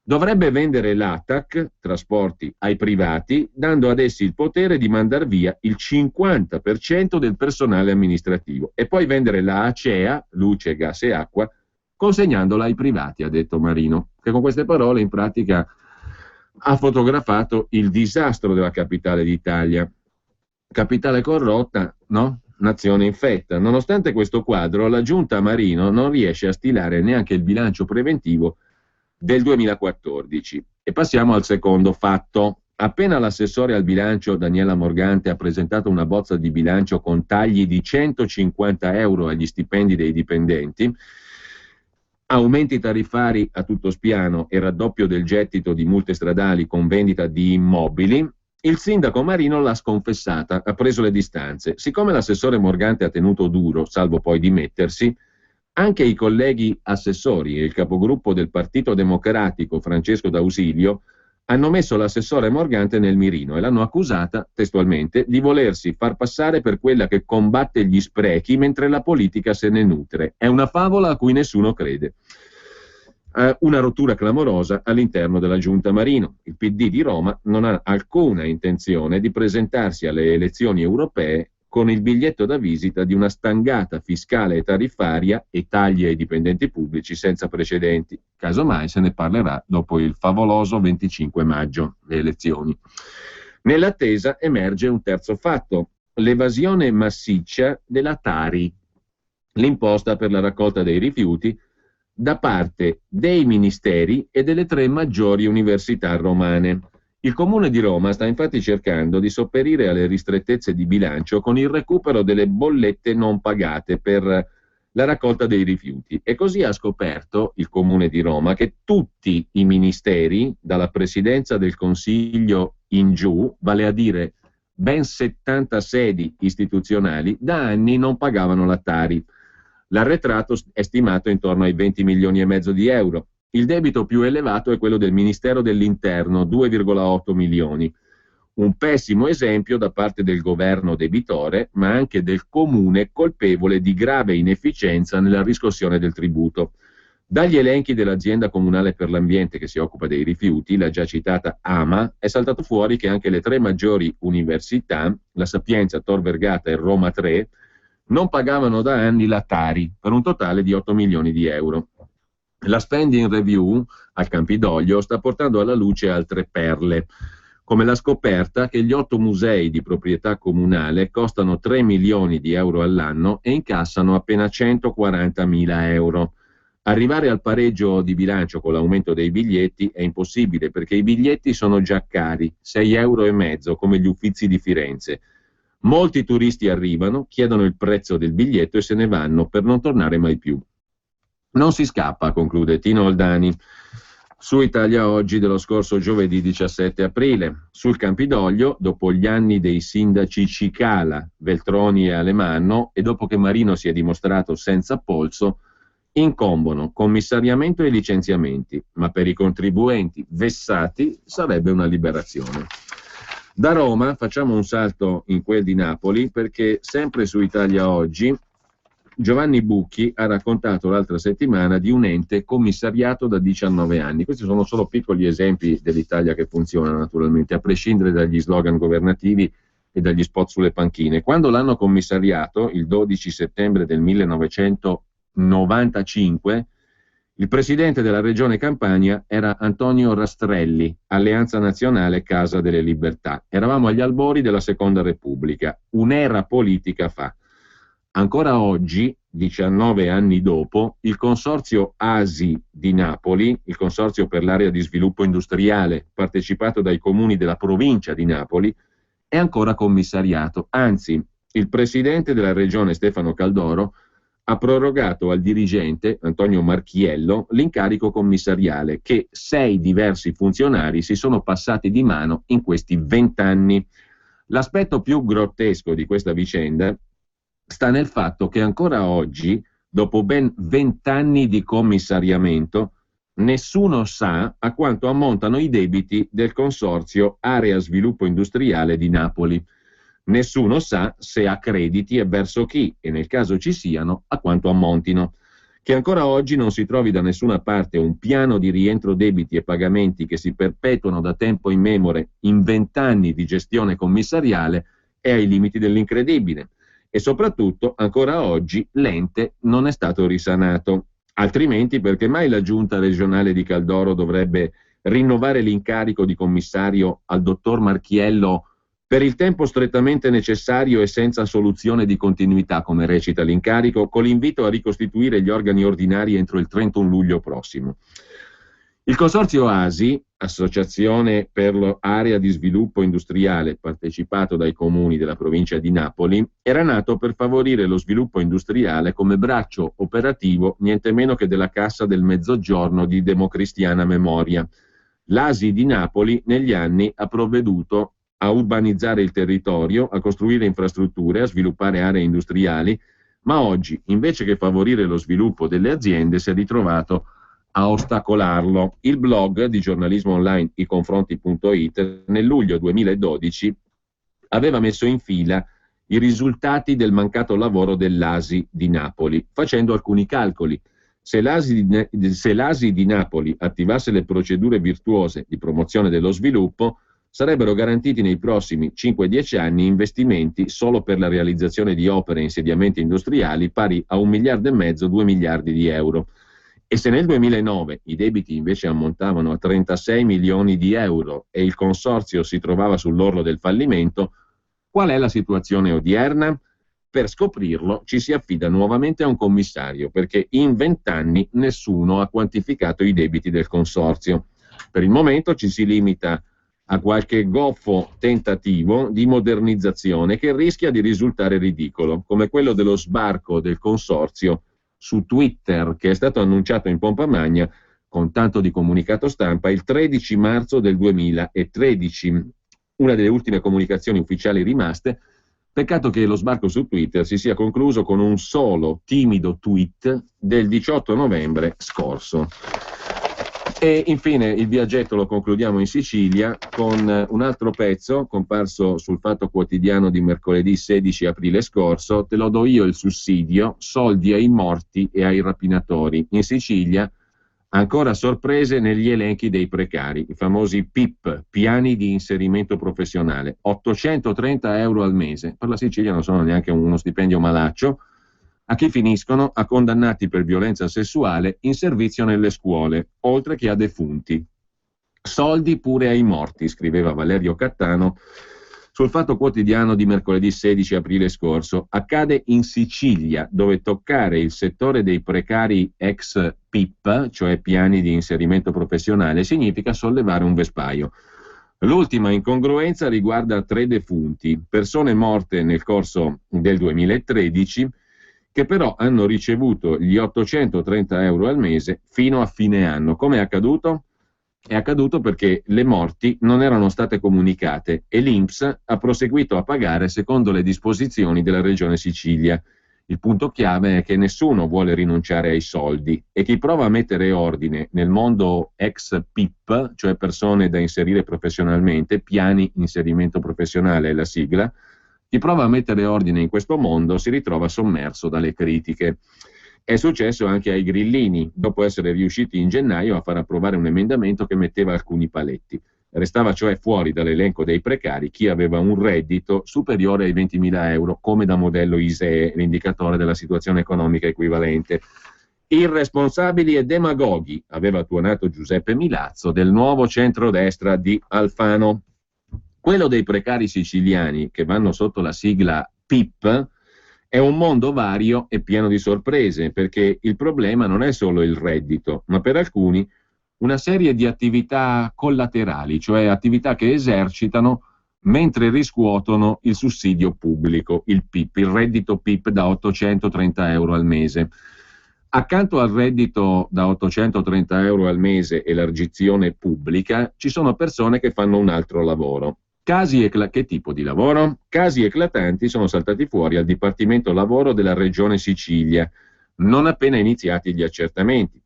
Dovrebbe vendere l'ATAC, trasporti, ai privati, dando ad essi il potere di mandar via il 50% del personale amministrativo e poi vendere la ACEA, luce, gas e acqua, consegnandola ai privati, ha detto Marino, che con queste parole in pratica ha fotografato il disastro della capitale d'Italia. Capitale corrotta, no? Nazione infetta. Nonostante questo quadro, la giunta Marino non riesce a stilare neanche il bilancio preventivo del 2014. E passiamo al secondo fatto. Appena l'assessore al bilancio Daniela Morgante ha presentato una bozza di bilancio con tagli di 150 euro agli stipendi dei dipendenti, aumenti tariffari a tutto spiano e raddoppio del gettito di multe stradali con vendita di immobili, il sindaco Marino l'ha sconfessata, ha preso le distanze. Siccome l'assessore Morgante ha tenuto duro, salvo poi dimettersi, anche i colleghi assessori e il capogruppo del Partito Democratico Francesco D'Ausilio hanno messo l'assessore Morgante nel mirino e l'hanno accusata, testualmente, di volersi far passare per quella che combatte gli sprechi mentre la politica se ne nutre. È una favola a cui nessuno crede. Una rottura clamorosa all'interno della Giunta Marino. Il PD di Roma non ha alcuna intenzione di presentarsi alle elezioni europee con il biglietto da visita di una stangata fiscale e tariffaria e tagli ai dipendenti pubblici senza precedenti. Casomai se ne parlerà dopo il favoloso 25 maggio, le elezioni. Nell'attesa emerge un terzo fatto: l'evasione massiccia della Tari, l'imposta per la raccolta dei rifiuti, da parte dei ministeri e delle 3 maggiori università romane. Il Comune di Roma sta infatti cercando di sopperire alle ristrettezze di bilancio con il recupero delle bollette non pagate per la raccolta dei rifiuti, e così ha scoperto il Comune di Roma che tutti i ministeri, dalla Presidenza del Consiglio in giù, vale a dire ben 70 sedi istituzionali, da anni non pagavano la Tari. L'arretrato è stimato intorno ai 20 milioni e mezzo di euro. Il debito più elevato è quello del Ministero dell'Interno, 2,8 milioni. Un pessimo esempio da parte del governo debitore, ma anche del comune colpevole di grave inefficienza nella riscossione del tributo. Dagli elenchi dell'azienda comunale per l'ambiente che si occupa dei rifiuti, la già citata AMA, è saltato fuori che anche le 3 maggiori università, la Sapienza, Tor Vergata e Roma 3, non pagavano da anni la Tari, per un totale di 8 milioni di euro. La spending review al Campidoglio sta portando alla luce altre perle, come la scoperta che gli 8 musei di proprietà comunale costano 3 milioni di euro all'anno e incassano appena 140.000 euro. Arrivare al pareggio di bilancio con l'aumento dei biglietti è impossibile, perché i biglietti sono già cari, 6,5 euro, come gli Uffizi di Firenze. Molti turisti arrivano, chiedono il prezzo del biglietto e se ne vanno per non tornare mai più. Non si scappa, conclude Tino Oldani, su Italia Oggi dello scorso giovedì 17 aprile. Sul Campidoglio, dopo gli anni dei sindaci Cicala, Veltroni e Alemanno, e dopo che Marino si è dimostrato senza polso, incombono commissariamento e licenziamenti, ma per i contribuenti vessati sarebbe una liberazione. Da Roma facciamo un salto in quel di Napoli, perché sempre su Italia Oggi Giovanni Bucchi ha raccontato l'altra settimana di un ente commissariato da 19 anni. Questi sono solo piccoli esempi dell'Italia che funziona, naturalmente, a prescindere dagli slogan governativi e dagli spot sulle panchine. Quando l'hanno commissariato, il 12 settembre del 1995, il presidente della regione Campania era Antonio Rastrelli, Alleanza Nazionale Casa delle Libertà. Eravamo agli albori della Seconda Repubblica, un'era politica fa. Ancora oggi, 19 anni dopo, il consorzio ASI di Napoli, il consorzio per l'area di sviluppo industriale partecipato dai comuni della provincia di Napoli, è ancora commissariato. Anzi, il presidente della regione Stefano Caldoro ha prorogato al dirigente Antonio Marchiello l'incarico commissariale che 6 diversi funzionari si sono passati di mano in questi 20 anni. L'aspetto più grottesco di questa vicenda sta nel fatto che ancora oggi, dopo ben 20 anni di commissariamento, nessuno sa a quanto ammontano i debiti del consorzio Area Sviluppo Industriale di Napoli. Nessuno sa se ha crediti e verso chi, e nel caso ci siano, a quanto ammontino. Che ancora oggi non si trovi da nessuna parte un piano di rientro debiti e pagamenti che si perpetuano da tempo immemore in 20 anni di gestione commissariale è ai limiti dell'incredibile. E soprattutto, ancora oggi, l'ente non è stato risanato. Altrimenti, perché mai la giunta regionale di Caldoro dovrebbe rinnovare l'incarico di commissario al dottor Marchiello per il tempo strettamente necessario e senza soluzione di continuità, come recita l'incarico, con l'invito a ricostituire gli organi ordinari entro il 31 luglio prossimo? Il consorzio ASI associazione per l'area di sviluppo industriale, partecipato dai comuni della provincia di Napoli, era nato per favorire lo sviluppo industriale come braccio operativo niente meno che della Cassa del Mezzogiorno di Democristiana Memoria. L'ASI di Napoli negli anni ha provveduto a urbanizzare il territorio, a costruire infrastrutture, a sviluppare aree industriali, ma oggi, invece che favorire lo sviluppo delle aziende, si è ritrovato a ostacolarlo. Il blog di giornalismo online iconfronti.it nel luglio 2012 aveva messo in fila i risultati del mancato lavoro dell'ASI di Napoli, facendo alcuni calcoli. Se l'ASI di Napoli attivasse le procedure virtuose di promozione dello sviluppo, sarebbero garantiti nei prossimi 5-10 anni investimenti solo per la realizzazione di opere e insediamenti industriali pari a 1,5 miliardi, 2 miliardi di euro. E se nel 2009 i debiti invece ammontavano a 36 milioni di euro e il consorzio si trovava sull'orlo del fallimento, qual è la situazione odierna? Per scoprirlo ci si affida nuovamente a un commissario, perché in 20 anni nessuno ha quantificato i debiti del consorzio. Per il momento ci si limita a qualche goffo tentativo di modernizzazione che rischia di risultare ridicolo, come quello dello sbarco del consorzio su Twitter, che è stato annunciato in pompa magna con tanto di comunicato stampa il 13 marzo del 2013, una delle ultime comunicazioni ufficiali rimaste. Peccato che lo sbarco su Twitter si sia concluso con un solo timido tweet del 18 novembre scorso. E infine il viaggetto lo concludiamo in Sicilia con un altro pezzo comparso sul Fatto Quotidiano di mercoledì 16 aprile scorso. Te lo do io il sussidio, soldi ai morti e ai rapinatori. In Sicilia ancora sorprese negli elenchi dei precari, i famosi PIP, piani di inserimento professionale, 830 euro al mese, per la Sicilia non sono neanche uno stipendio malaccio. A chi finiscono? A condannati per violenza sessuale in servizio nelle scuole, oltre che a defunti. Soldi pure ai morti, scriveva Valerio Cattano sul Fatto Quotidiano di mercoledì 16 aprile scorso. Accade in Sicilia, dove toccare il settore dei precari ex PIP, cioè piani di inserimento professionale, significa sollevare un vespaio. L'ultima incongruenza riguarda 3 defunti, persone morte nel corso del 2013, che però hanno ricevuto gli 830 euro al mese fino a fine anno. Come è accaduto? È accaduto perché le morti non erano state comunicate e l'INPS ha proseguito a pagare secondo le disposizioni della Regione Sicilia. Il punto chiave è che nessuno vuole rinunciare ai soldi e chi prova a mettere ordine nel mondo ex PIP, cioè persone da inserire professionalmente, piani inserimento professionale è la sigla, chi prova a mettere ordine in questo mondo si ritrova sommerso dalle critiche. È successo anche ai grillini, dopo essere riusciti in gennaio a far approvare un emendamento che metteva alcuni paletti. Restava cioè fuori dall'elenco dei precari chi aveva un reddito superiore ai 20.000 euro, come da modello ISEE, l'indicatore della situazione economica equivalente. Irresponsabili e demagoghi, aveva tuonato Giuseppe Milazzo del nuovo centrodestra di Alfano. Quello dei precari siciliani, che vanno sotto la sigla PIP, è un mondo vario e pieno di sorprese, perché il problema non è solo il reddito, ma per alcuni una serie di attività collaterali, cioè attività che esercitano mentre riscuotono il sussidio pubblico, il PIP, il reddito PIP da 830 euro al mese. Accanto al reddito da 830 euro al mese e l'argizione pubblica, ci sono persone che fanno un altro lavoro. Che tipo di lavoro? Casi eclatanti sono saltati fuori al Dipartimento Lavoro della Regione Sicilia, non appena iniziati gli accertamenti.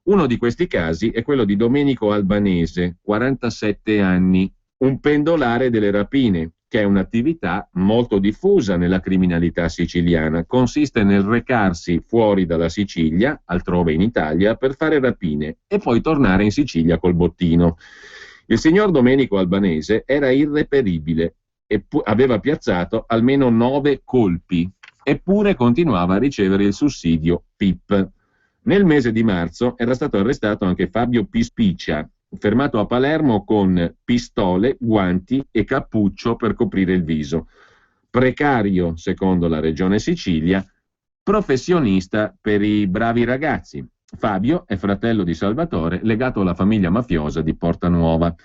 Uno di questi casi è quello di Domenico Albanese, 47 anni, un pendolare delle rapine, che è un'attività molto diffusa nella criminalità siciliana. Consiste nel recarsi fuori dalla Sicilia, altrove in Italia, per fare rapine e poi tornare in Sicilia col bottino. Il signor Domenico Albanese era irreperibile e aveva piazzato almeno 9 colpi, eppure continuava a ricevere il sussidio PIP. Nel mese di marzo era stato arrestato anche Fabio Pispiccia, fermato a Palermo con pistole, guanti e cappuccio per coprire il viso. Precario, secondo la Regione Sicilia, professionista per i bravi ragazzi. Fabio è fratello di Salvatore, legato alla famiglia mafiosa di Portanuova.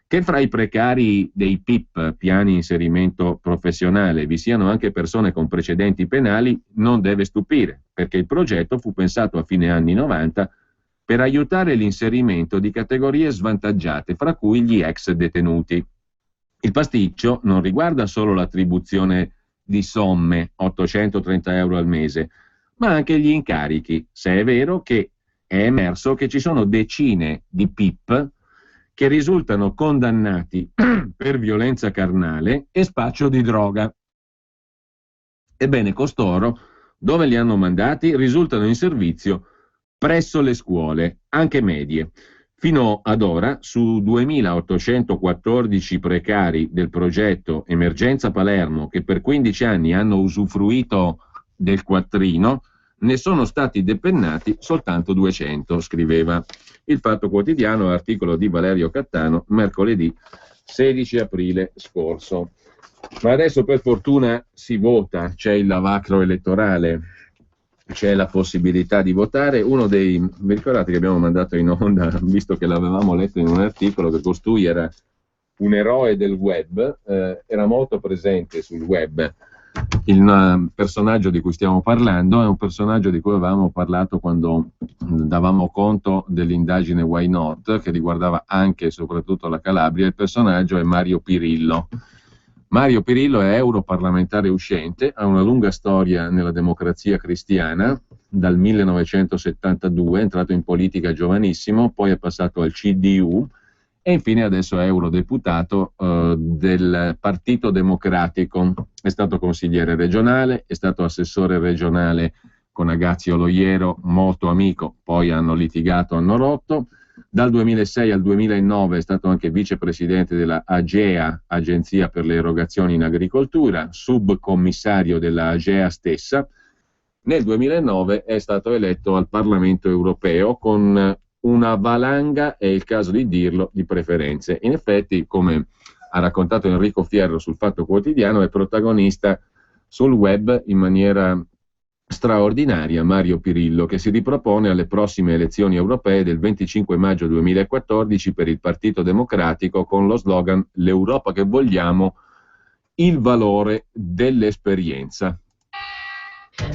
Che fra i precari dei PIP, piani inserimento professionale, vi siano anche persone con precedenti penali non deve stupire, perché il progetto fu pensato a fine anni 90 per aiutare l'inserimento di categorie svantaggiate, fra cui gli ex detenuti. Il pasticcio non riguarda solo l'attribuzione di somme, 830 euro al mese, ma anche gli incarichi, se è vero che è emerso che ci sono decine di PIP che risultano condannati per violenza carnale e spaccio di droga. Ebbene, costoro, dove li hanno mandati, risultano in servizio presso le scuole, anche medie. Fino ad ora, su 2.814 precari del progetto Emergenza Palermo, che per 15 anni hanno usufruito del quattrino, ne sono stati depennati soltanto 200, scriveva il Fatto Quotidiano, articolo di Valerio Cattano, mercoledì 16 aprile scorso. Ma adesso per fortuna si vota, c'è il lavacro elettorale, c'è la possibilità di votare. Vi ricordate che abbiamo mandato in onda, visto che l'avevamo letto in un articolo, che costui era un eroe del web, era molto presente sul web. Il personaggio di cui stiamo parlando è un personaggio di cui avevamo parlato quando davamo conto dell'indagine Why Not, che riguardava anche e soprattutto la Calabria. Il personaggio è Mario Pirillo. Mario Pirillo è europarlamentare uscente, ha una lunga storia nella Democrazia Cristiana, dal 1972, è entrato in politica giovanissimo, poi è passato al CDU e infine adesso è eurodeputato del Partito Democratico. È stato consigliere regionale, è stato assessore regionale con Agazio Loiero, molto amico, poi hanno litigato, hanno rotto. Dal 2006 al 2009 è stato anche vicepresidente della AGEA, Agenzia per le erogazioni in agricoltura, subcommissario della AGEA stessa. Nel 2009 è stato eletto al Parlamento europeo con una valanga, è il caso di dirlo, di preferenze. In effetti, come ha raccontato Enrico Fierro sul Fatto Quotidiano, è protagonista sul web in maniera straordinaria Mario Pirillo, che si ripropone alle prossime elezioni europee del 25 maggio 2014 per il Partito Democratico con lo slogan "L'Europa che vogliamo, il valore dell'esperienza".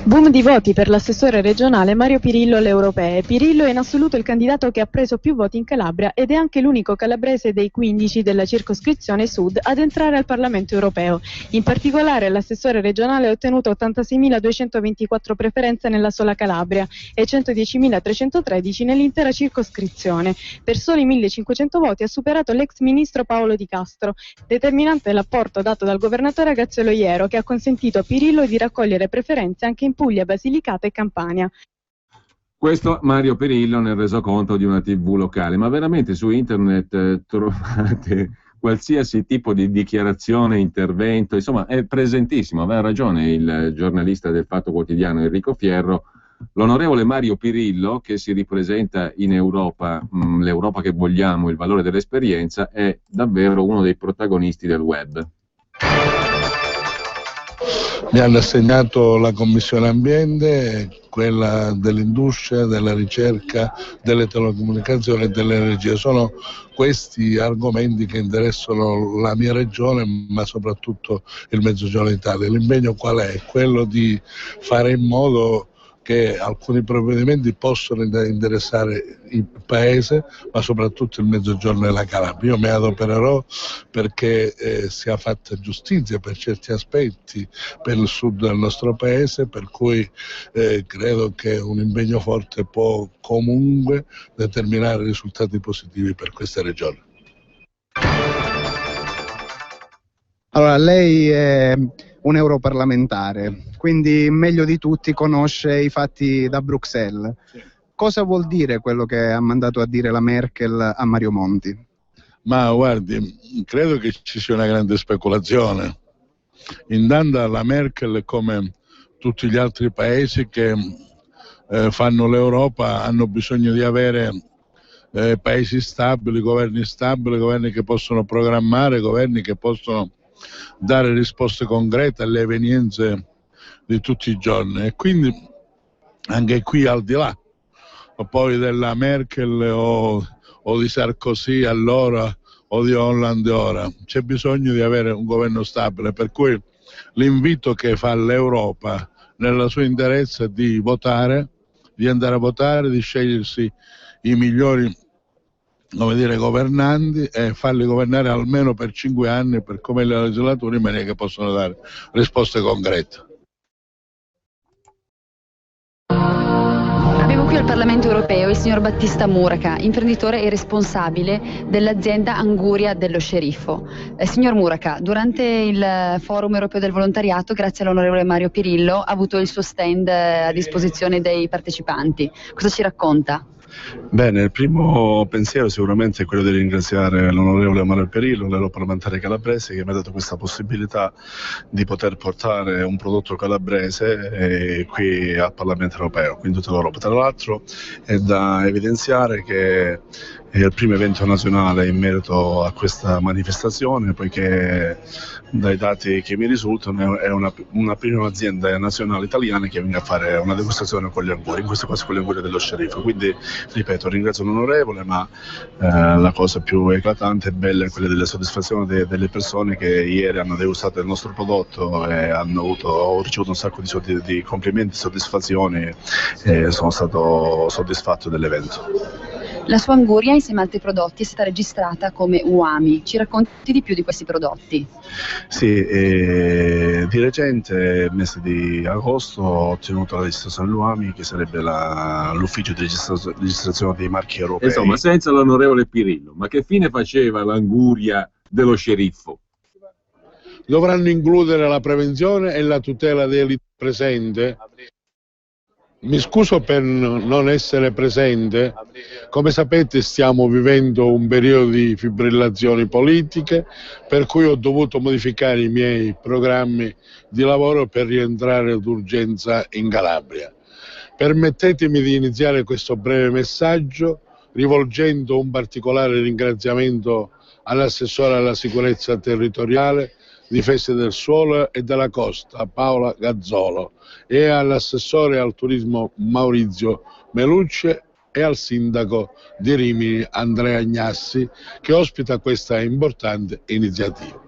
Boom di voti per l'assessore regionale Mario Pirillo alle europee. Pirillo è in assoluto il candidato che ha preso più voti in Calabria ed è anche l'unico calabrese dei 15 della circoscrizione sud ad entrare al Parlamento europeo. In particolare l'assessore regionale ha ottenuto 86.224 preferenze nella sola Calabria e 110.313 nell'intera circoscrizione. Per soli 1.500 voti ha superato l'ex ministro Paolo Di Castro. Determinante l'apporto dato dal governatore Agazio Loiero, che ha consentito a Pirillo di raccogliere preferenze anche in Puglia, Basilicata e Campania. Questo Mario Pirillo nel resoconto di una TV locale, ma veramente su internet trovate qualsiasi tipo di dichiarazione, intervento, insomma è presentissimo. Aveva ragione il giornalista del Fatto Quotidiano Enrico Fierro, l'onorevole Mario Pirillo, che si ripresenta in Europa, l'Europa che vogliamo, il valore dell'esperienza, è davvero uno dei protagonisti del web. Mi hanno assegnato la Commissione Ambiente, quella dell'industria, della ricerca, delle telecomunicazioni e dell'energia. Sono questi argomenti che interessano la mia regione, ma soprattutto il Mezzogiorno d'Italia. L'impegno qual è? Quello di fare in modo che alcuni provvedimenti possano interessare il Paese, ma soprattutto il Mezzogiorno e la Calabria. Io mi adopererò perché sia fatta giustizia per certi aspetti per il sud del nostro Paese, per cui credo che un impegno forte può comunque determinare risultati positivi per questa regione. Allora, lei è un europarlamentare, quindi meglio di tutti conosce i fatti da Bruxelles. Sì. Cosa vuol dire quello che ha mandato a dire la Merkel a Mario Monti? Ma guardi, credo che ci sia una grande speculazione. Intanto la Merkel, come tutti gli altri paesi che fanno l'Europa, hanno bisogno di avere paesi stabili, governi che possono programmare, governi che possono dare risposte concrete alle evenienze di tutti i giorni. E quindi anche qui, al di là poi della Merkel o di Sarkozy allora o di Hollande ora. C'è bisogno di avere un governo stabile, per cui l'invito che fa l'Europa nella sua interezza è di votare, di andare a votare, di scegliersi i migliori, come dire, governanti e farli governare almeno per 5 anni per come la legislatura, in maniera che possano dare risposte concrete. Abbiamo qui al Parlamento europeo il signor Battista Muraca, imprenditore e responsabile dell'azienda Anguria dello Sceriffo. Signor Muraca, durante il Forum Europeo del Volontariato, grazie all'onorevole Mario Pirillo, ha avuto il suo stand a disposizione dei partecipanti. Cosa ci racconta? Bene, il primo pensiero sicuramente è quello di ringraziare l'onorevole Mario Pirillo, l'europarlamentare calabrese, che mi ha dato questa possibilità di poter portare un prodotto calabrese qui al Parlamento europeo, qui in tutta l'Europa. Tra l'altro è da evidenziare che è il primo evento nazionale in merito a questa manifestazione, poiché dai dati che mi risultano è una prima azienda nazionale italiana che viene a fare una degustazione con gli anguri, in questo caso con gli anguri dello Sceriffo. Quindi, ripeto, ringrazio l'onorevole, ma la cosa più eclatante e bella è quella della soddisfazione delle persone che ieri hanno degustato il nostro prodotto e ho ricevuto un sacco di complimenti, soddisfazioni, e sono stato soddisfatto dell'evento. La sua Anguria, insieme ad altri prodotti, è stata registrata come UAMI. Ci racconti di più di questi prodotti? Sì, di recente, mese di agosto, ho ottenuto la registrazione UAMI, che sarebbe l'ufficio di registrazione dei marchi europei. Insomma, senza l'onorevole Pirillo, ma che fine faceva l'Anguria dello Sceriffo? Dovranno includere la prevenzione e la tutela del presente. Mi scuso per non essere presente, come sapete stiamo vivendo un periodo di fibrillazioni politiche, per cui ho dovuto modificare i miei programmi di lavoro per rientrare d'urgenza in Calabria. Permettetemi di iniziare questo breve messaggio rivolgendo un particolare ringraziamento all'assessore alla sicurezza territoriale, difesa del suolo e della costa Paola Gazzolo, e all'assessore al turismo Maurizio Melucce e al sindaco di Rimini Andrea Agnassi, che ospita questa importante iniziativa.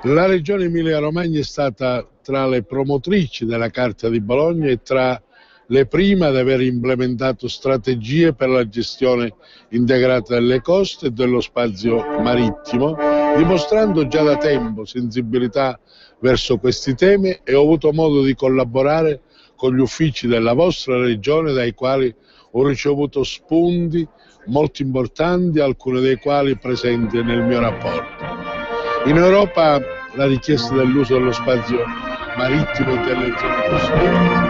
La Regione Emilia-Romagna è stata tra le promotrici della Carta di Bologna e tra le prime ad aver implementato strategie per la gestione integrata delle coste e dello spazio marittimo, dimostrando già da tempo sensibilità verso questi temi, e ho avuto modo di collaborare con gli uffici della vostra regione, dai quali ho ricevuto spunti molto importanti, alcuni dei quali presenti nel mio rapporto. In Europa la richiesta dell'uso dello spazio marittimo e delle zone costiere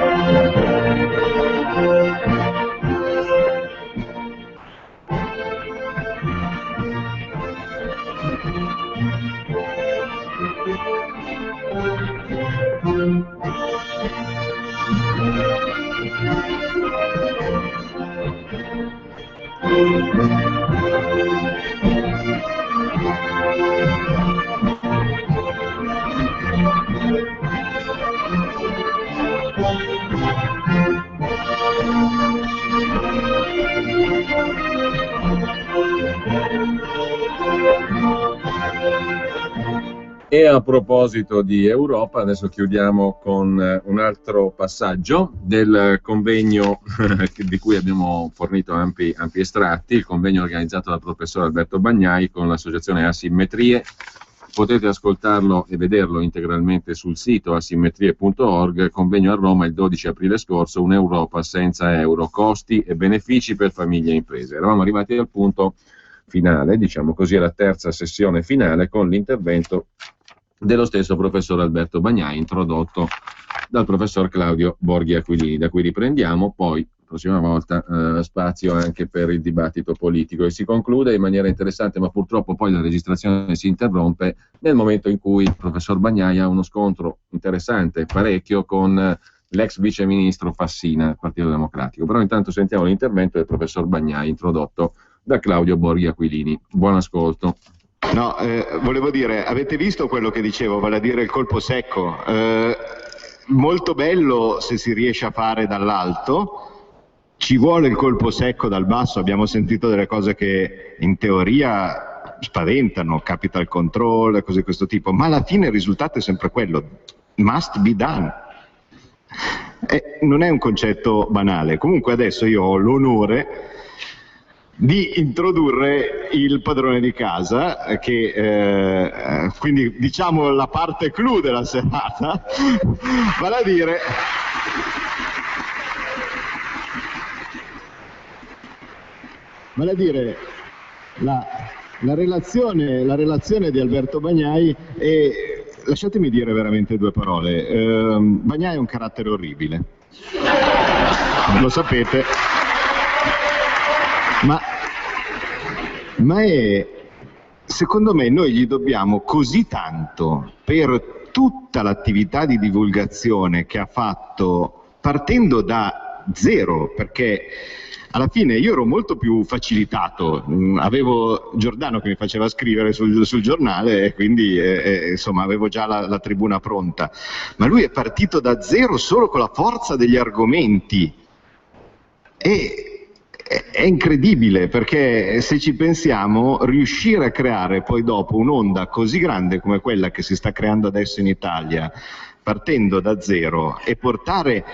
E a proposito di Europa, adesso chiudiamo con un altro passaggio del convegno di cui abbiamo fornito ampi estratti, il convegno organizzato dal professor Alberto Bagnai con l'associazione Asimmetrie. Potete ascoltarlo e vederlo integralmente sul sito asimmetrie.org. Convegno a Roma il 12 aprile scorso, un'Europa senza euro, costi e benefici per famiglie e imprese. Eravamo arrivati al punto finale, diciamo così, alla terza sessione finale, con l'intervento dello stesso professor Alberto Bagnai, introdotto dal professor Claudio Borghi Aquilini, da cui riprendiamo poi, prossima volta, spazio anche per il dibattito politico, e si conclude in maniera interessante, ma purtroppo poi la registrazione si interrompe nel momento in cui il professor Bagnai ha uno scontro interessante, parecchio, con l'ex viceministro Fassina del Partito Democratico. Però intanto sentiamo l'intervento del professor Bagnai, introdotto da Claudio Borghi Aquilini. Buon ascolto. No, volevo dire, avete visto quello che dicevo, vale a dire il colpo secco? Molto bello se si riesce a fare dall'alto, ci vuole il colpo secco dal basso, abbiamo sentito delle cose che in teoria spaventano, capital control e cose di questo tipo, ma alla fine il risultato è sempre quello, must be done. Non è un concetto banale. Comunque adesso io ho l'onore di introdurre il padrone di casa, che quindi diciamo la parte clou della serata, vale a dire la relazione di Alberto Bagnai. E lasciatemi dire veramente due parole. Bagnai è un carattere orribile, lo sapete, ma secondo me noi gli dobbiamo così tanto per tutta l'attività di divulgazione che ha fatto partendo da zero, perché alla fine io ero molto più facilitato, avevo Giordano che mi faceva scrivere sul giornale e quindi insomma avevo già la tribuna pronta, ma lui è partito da zero solo con la forza degli argomenti e è incredibile, perché se ci pensiamo, riuscire a creare poi dopo un'onda così grande come quella che si sta creando adesso in Italia, partendo da zero, e portare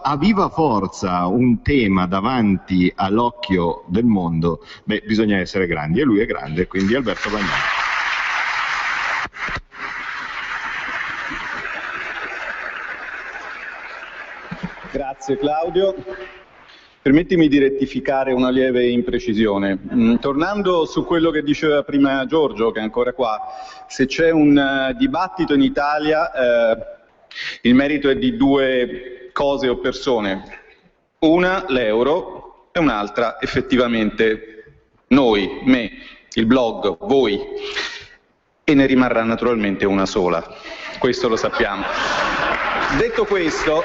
a viva forza un tema davanti all'occhio del mondo, beh, bisogna essere grandi, e lui è grande, quindi Alberto Bagnai. Grazie Claudio. Permettimi di rettificare una lieve imprecisione. Tornando su quello che diceva prima Giorgio, che è ancora qua, se c'è un dibattito in Italia, il merito è di due cose o persone. Una, l'euro, e un'altra, effettivamente, noi, me, il blog, voi. E ne rimarrà naturalmente una sola. Questo lo sappiamo. Detto questo,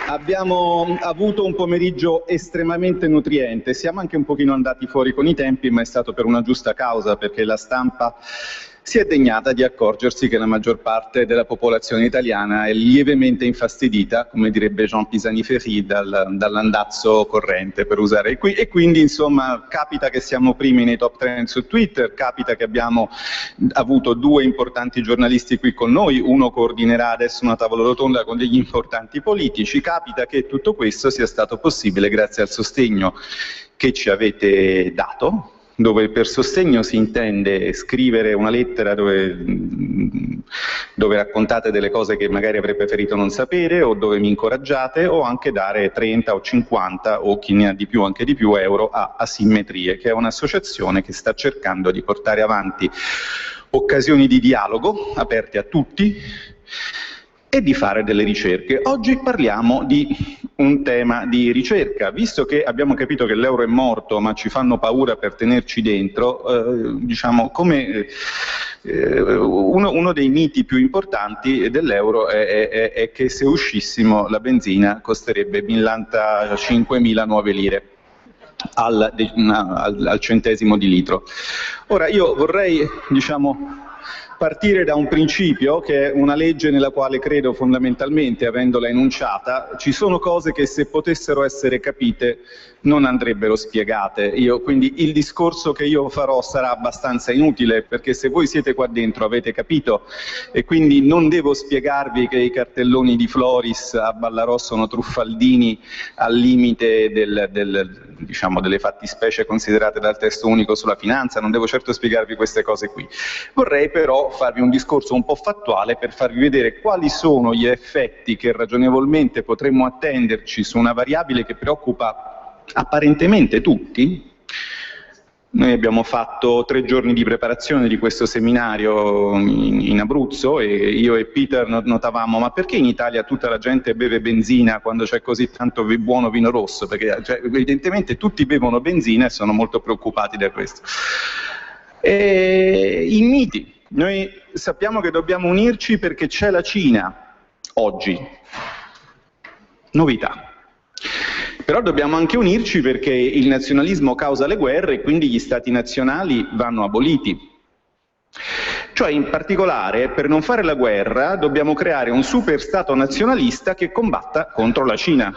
abbiamo avuto un pomeriggio estremamente nutriente, siamo anche un pochino andati fuori con i tempi, ma è stato per una giusta causa, perché la stampa si è degnata di accorgersi che la maggior parte della popolazione italiana è lievemente infastidita, come direbbe Jean Pisani-Ferry, dall'andazzo corrente, per usare e quindi insomma capita che siamo primi nei top trend su Twitter, capita che abbiamo avuto due importanti giornalisti qui con noi, uno coordinerà adesso una tavola rotonda con degli importanti politici, capita che tutto questo sia stato possibile grazie al sostegno che ci avete dato, dove per sostegno si intende scrivere una lettera dove raccontate delle cose che magari avrei preferito non sapere, o dove mi incoraggiate, o anche dare 30 o 50 o chi ne ha di più anche di più euro a Asimmetrie, che è un'associazione che sta cercando di portare avanti occasioni di dialogo aperte a tutti e di fare delle ricerche. Oggi parliamo di un tema di ricerca, visto che abbiamo capito che l'euro è morto ma ci fanno paura per tenerci dentro, diciamo come uno dei miti più importanti dell'euro è che se uscissimo la benzina costerebbe 95.000 nuove lire al centesimo di litro. Ora io vorrei, diciamo, partire da un principio che è una legge nella quale credo fondamentalmente, avendola enunciata, ci sono cose che se potessero essere capite non andrebbero spiegate. Quindi il discorso che io farò sarà abbastanza inutile, perché se voi siete qua dentro avete capito, e quindi non devo spiegarvi che i cartelloni di Floris a Ballarò sono truffaldini al limite diciamo, delle fattispecie considerate dal testo unico sulla finanza, non devo certo spiegarvi queste cose qui. Vorrei però farvi un discorso un po' fattuale per farvi vedere quali sono gli effetti che ragionevolmente potremmo attenderci su una variabile che preoccupa apparentemente tutti. Noi abbiamo fatto 3 giorni di preparazione di questo seminario in Abruzzo e io e Peter notavamo: ma perché in Italia tutta la gente beve benzina quando c'è così tanto buono vino rosso? Perché evidentemente tutti bevono benzina e sono molto preoccupati da questo. I miti. Noi sappiamo che dobbiamo unirci perché c'è la Cina oggi. Novità. Però dobbiamo anche unirci perché il nazionalismo causa le guerre e quindi gli stati nazionali vanno aboliti. Cioè, in particolare, per non fare la guerra, dobbiamo creare un super stato nazionalista che combatta contro la Cina.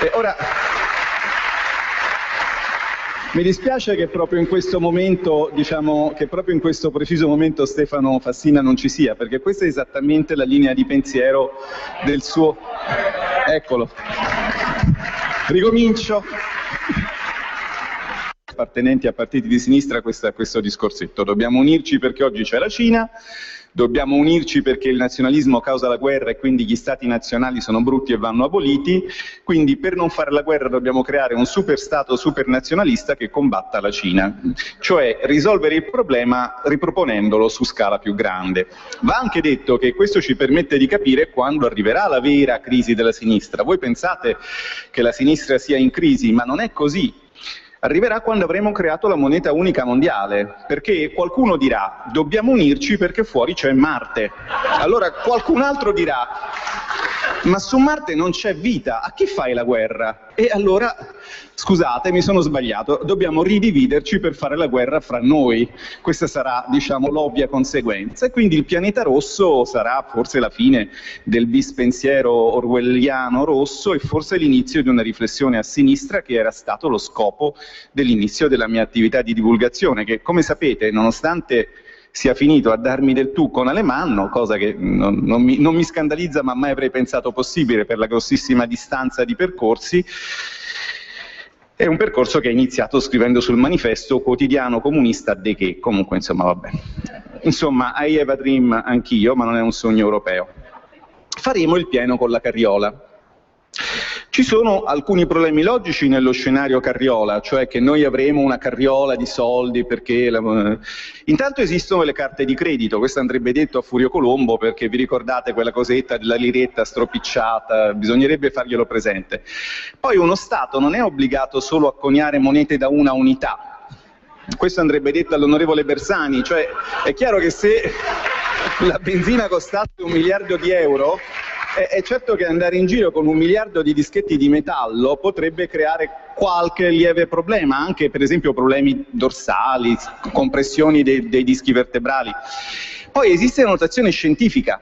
E ora, mi dispiace che proprio in questo momento, diciamo, che proprio in questo preciso momento Stefano Fassina non ci sia, perché questa è esattamente la linea di pensiero del suo... Eccolo. Ricomincio. Appartenenti a partiti di sinistra questo discorsetto. Dobbiamo unirci perché oggi c'è la Cina, dobbiamo unirci perché il nazionalismo causa la guerra e quindi gli stati nazionali sono brutti e vanno aboliti, quindi per non fare la guerra dobbiamo creare un super stato supernazionalista che combatta la Cina, cioè risolvere il problema riproponendolo su scala più grande. Va anche detto che questo ci permette di capire quando arriverà la vera crisi della sinistra. Voi pensate che la sinistra sia in crisi, ma non è così. Arriverà quando avremo creato la moneta unica mondiale, perché qualcuno dirà dobbiamo unirci perché fuori c'è Marte. Allora qualcun altro dirà ma su Marte non c'è vita, a chi fai la guerra? E allora, scusate, mi sono sbagliato, dobbiamo ridividerci per fare la guerra fra noi. Questa sarà, diciamo, l'ovvia conseguenza. E quindi il pianeta rosso sarà forse la fine del bispensiero orwelliano rosso e forse l'inizio di una riflessione a sinistra che era stato lo scopo dell'inizio della mia attività di divulgazione, che come sapete, nonostante sia finito a darmi del tu con Alemanno, cosa che non mi scandalizza ma mai avrei pensato possibile per la grossissima distanza di percorsi. È un percorso che è iniziato scrivendo sul manifesto quotidiano comunista De Che, comunque insomma vabbè. Insomma, I have a dream anch'io, ma non è un sogno europeo. Faremo il pieno con la carriola. Ci sono alcuni problemi logici nello scenario carriola, cioè che noi avremo una carriola di soldi perché... Intanto esistono le carte di credito, questo andrebbe detto a Furio Colombo perché vi ricordate quella cosetta della liretta stropicciata, bisognerebbe farglielo presente. Poi uno Stato non è obbligato solo a coniare monete da una unità, questo andrebbe detto all'onorevole Bersani, cioè è chiaro che se la benzina costasse 1 miliardo di euro... È certo che andare in giro con 1 miliardo di dischetti di metallo potrebbe creare qualche lieve problema, anche per esempio problemi dorsali, compressioni dei dischi vertebrali. Poi esiste la notazione scientifica,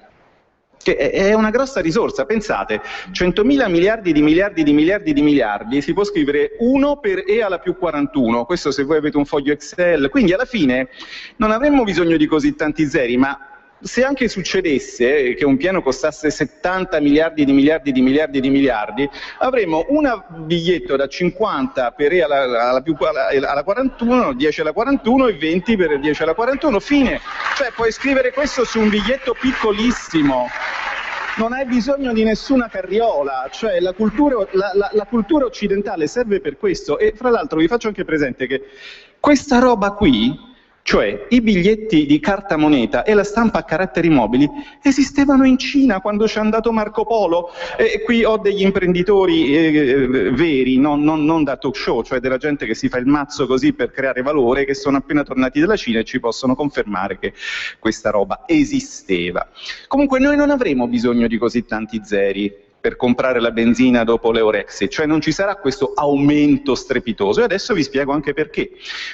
che è una grossa risorsa. Pensate, 100.000 miliardi di miliardi di miliardi di miliardi, si può scrivere 1 per e alla più 41, questo se voi avete un foglio Excel, quindi alla fine non avremmo bisogno di così tanti zeri, ma se anche succedesse che un piano costasse 70 miliardi di miliardi di miliardi di miliardi, avremmo un biglietto da 50 per E alla 41, 10 alla 41 e 20 per 10 alla 41, fine. Cioè puoi scrivere questo su un biglietto piccolissimo. Non hai bisogno di nessuna carriola, cioè la cultura occidentale serve per questo. E fra l'altro vi faccio anche presente che questa roba qui, cioè i biglietti di carta moneta e la stampa a caratteri mobili, esistevano in Cina quando c'è andato Marco Polo. E qui ho degli imprenditori veri, non da talk show, cioè della gente che si fa il mazzo così per creare valore, che sono appena tornati dalla Cina e ci possono confermare che questa roba esisteva. Comunque noi non avremo bisogno di così tanti zeri per comprare la benzina dopo l'Eurexit, cioè non ci sarà questo aumento strepitoso, e adesso vi spiego anche perché.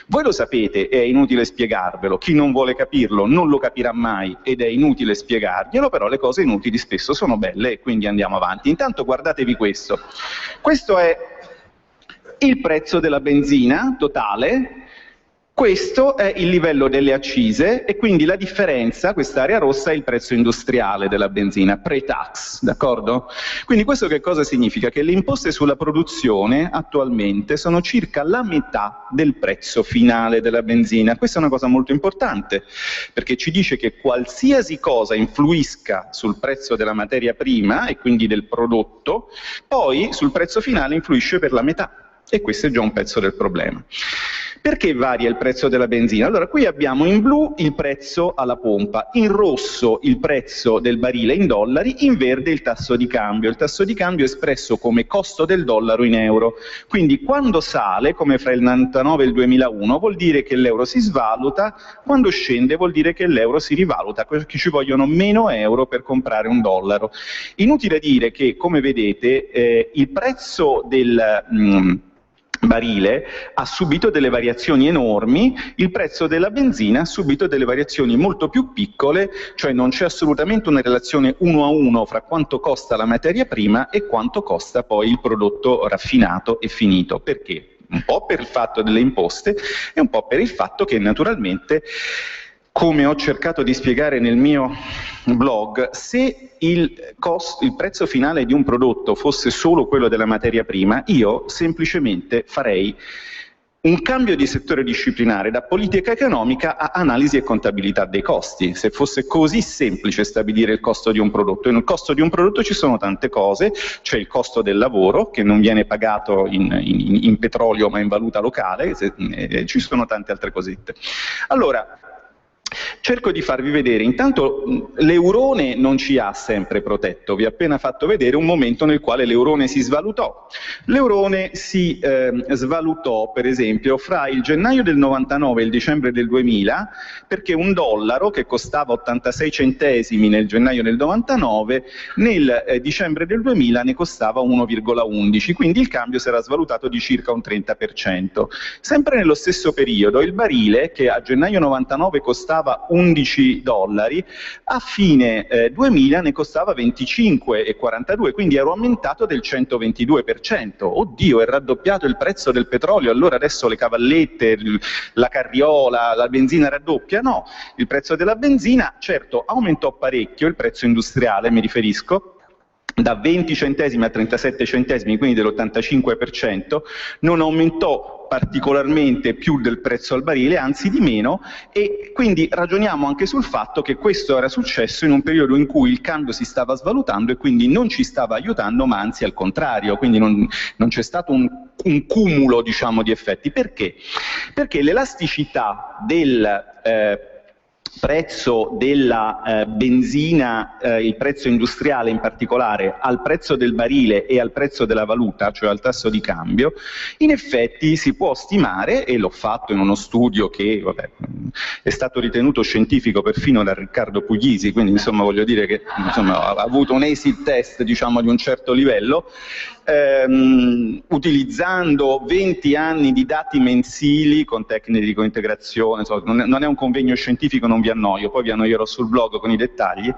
Voi lo sapete, è inutile spiegarvelo, chi non vuole capirlo non lo capirà mai ed è inutile spiegarglielo, però le cose inutili spesso sono belle e quindi andiamo avanti. Intanto guardatevi questo, questo è il prezzo della benzina totale. Questo è il livello delle accise e quindi la differenza, quest'area rossa, è il prezzo industriale della benzina, pre-tax, d'accordo? Quindi questo che cosa significa? Che le imposte sulla produzione attualmente sono circa la metà del prezzo finale della benzina. Questa è una cosa molto importante, perché ci dice che qualsiasi cosa influisca sul prezzo della materia prima e quindi del prodotto, poi sul prezzo finale influisce per la metà. E questo è già un pezzo del problema. Perché varia il prezzo della benzina? Allora, qui abbiamo in blu il prezzo alla pompa, in rosso il prezzo del barile in dollari, in verde il tasso di cambio. Il tasso di cambio è espresso come costo del dollaro in euro. Quindi quando sale, come fra il 99 e il 2001, vuol dire che l'euro si svaluta, quando scende vuol dire che l'euro si rivaluta, che ci vogliono meno euro per comprare un dollaro. Inutile dire che, come vedete, il prezzo barile ha subito delle variazioni enormi, il prezzo della benzina ha subito delle variazioni molto più piccole, cioè non c'è assolutamente una relazione 1 a 1 fra quanto costa la materia prima e quanto costa poi il prodotto raffinato e finito. Perché? Un po' per il fatto delle imposte e un po' per il fatto che naturalmente, come ho cercato di spiegare nel mio blog, se il prezzo finale di un prodotto fosse solo quello della materia prima, io semplicemente farei un cambio di settore disciplinare da politica economica a analisi e contabilità dei costi. Se fosse così semplice stabilire il costo di un prodotto, e nel costo di un prodotto ci sono tante cose, c'è il costo del lavoro che non viene pagato in petrolio ma in valuta locale, ci sono tante altre cosette. Allora, cerco di farvi vedere, intanto l'eurone non ci ha sempre protetto, vi ho appena fatto vedere un momento nel quale l'eurone si svalutò. L'eurone si svalutò per esempio fra il gennaio del 99 e il dicembre del 2000, perché un dollaro che costava 86 centesimi nel gennaio del 99, nel dicembre del 2000 ne costava 1,11, quindi il cambio si era svalutato di circa un 30%. Sempre nello stesso periodo il barile, che a gennaio 99 costava 11 dollari, a fine 2000 ne costava 25,42, quindi ero aumentato del 122%. Oddio, è raddoppiato il prezzo del petrolio, allora adesso le cavallette, la carriola, la benzina raddoppia? No, il prezzo della benzina, certo, aumentò parecchio, il prezzo industriale mi riferisco, da 20 centesimi a 37 centesimi, quindi dell'85%, non aumentò particolarmente più del prezzo al barile, anzi di meno, e quindi ragioniamo anche sul fatto che questo era successo in un periodo in cui il cambio si stava svalutando e quindi non ci stava aiutando, ma anzi al contrario, quindi non c'è stato un cumulo, diciamo, di effetti. Perché? Perché l'elasticità del prezzo della benzina, il prezzo industriale in particolare, al prezzo del barile e al prezzo della valuta, cioè al tasso di cambio, in effetti si può stimare, e l'ho fatto in uno studio che è stato ritenuto scientifico perfino da Riccardo Puglisi, quindi insomma voglio dire che ha avuto un acid test, diciamo, di un certo livello, utilizzando 20 anni di dati mensili con tecniche di cointegrazione, non è un convegno scientifico, non vi annoio, poi vi annoierò sul blog con i dettagli,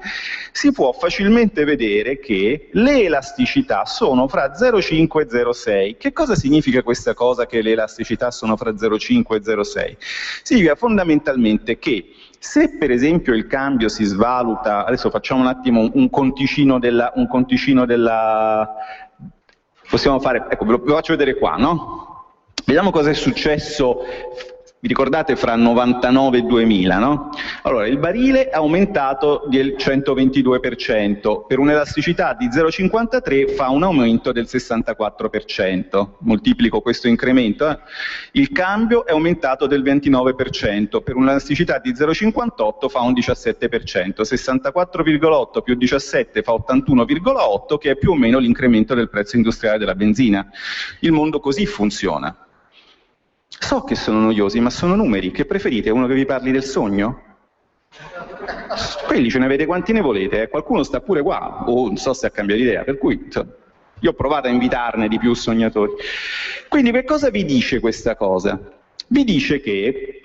si può facilmente vedere che le elasticità sono fra 0,5 e 0,6. Che cosa significa questa cosa, che le elasticità sono fra 0,5 e 0,6? Significa fondamentalmente che se per esempio il cambio si svaluta, adesso facciamo un attimo un conticino della possiamo fare, ecco, ve lo faccio vedere qua, no? Vediamo cosa è successo, vi ricordate, fra 99 e 2000, no? Allora, il barile è aumentato del 122%, per un'elasticità di 0,53 fa un aumento del 64%, moltiplico questo incremento, il cambio è aumentato del 29%, per un'elasticità di 0,58 fa un 17%, 64,8 più 17 fa 81,8, che è più o meno l'incremento del prezzo industriale della benzina. Il mondo così funziona. So che sono noiosi, ma sono numeri. Che preferite? Uno che vi parli del sogno? Quelli ce ne avete quanti ne volete, qualcuno sta pure qua, o non so se ha cambiato idea, per cui io ho provato a invitarne di più sognatori. Quindi che cosa vi dice questa cosa? Vi dice che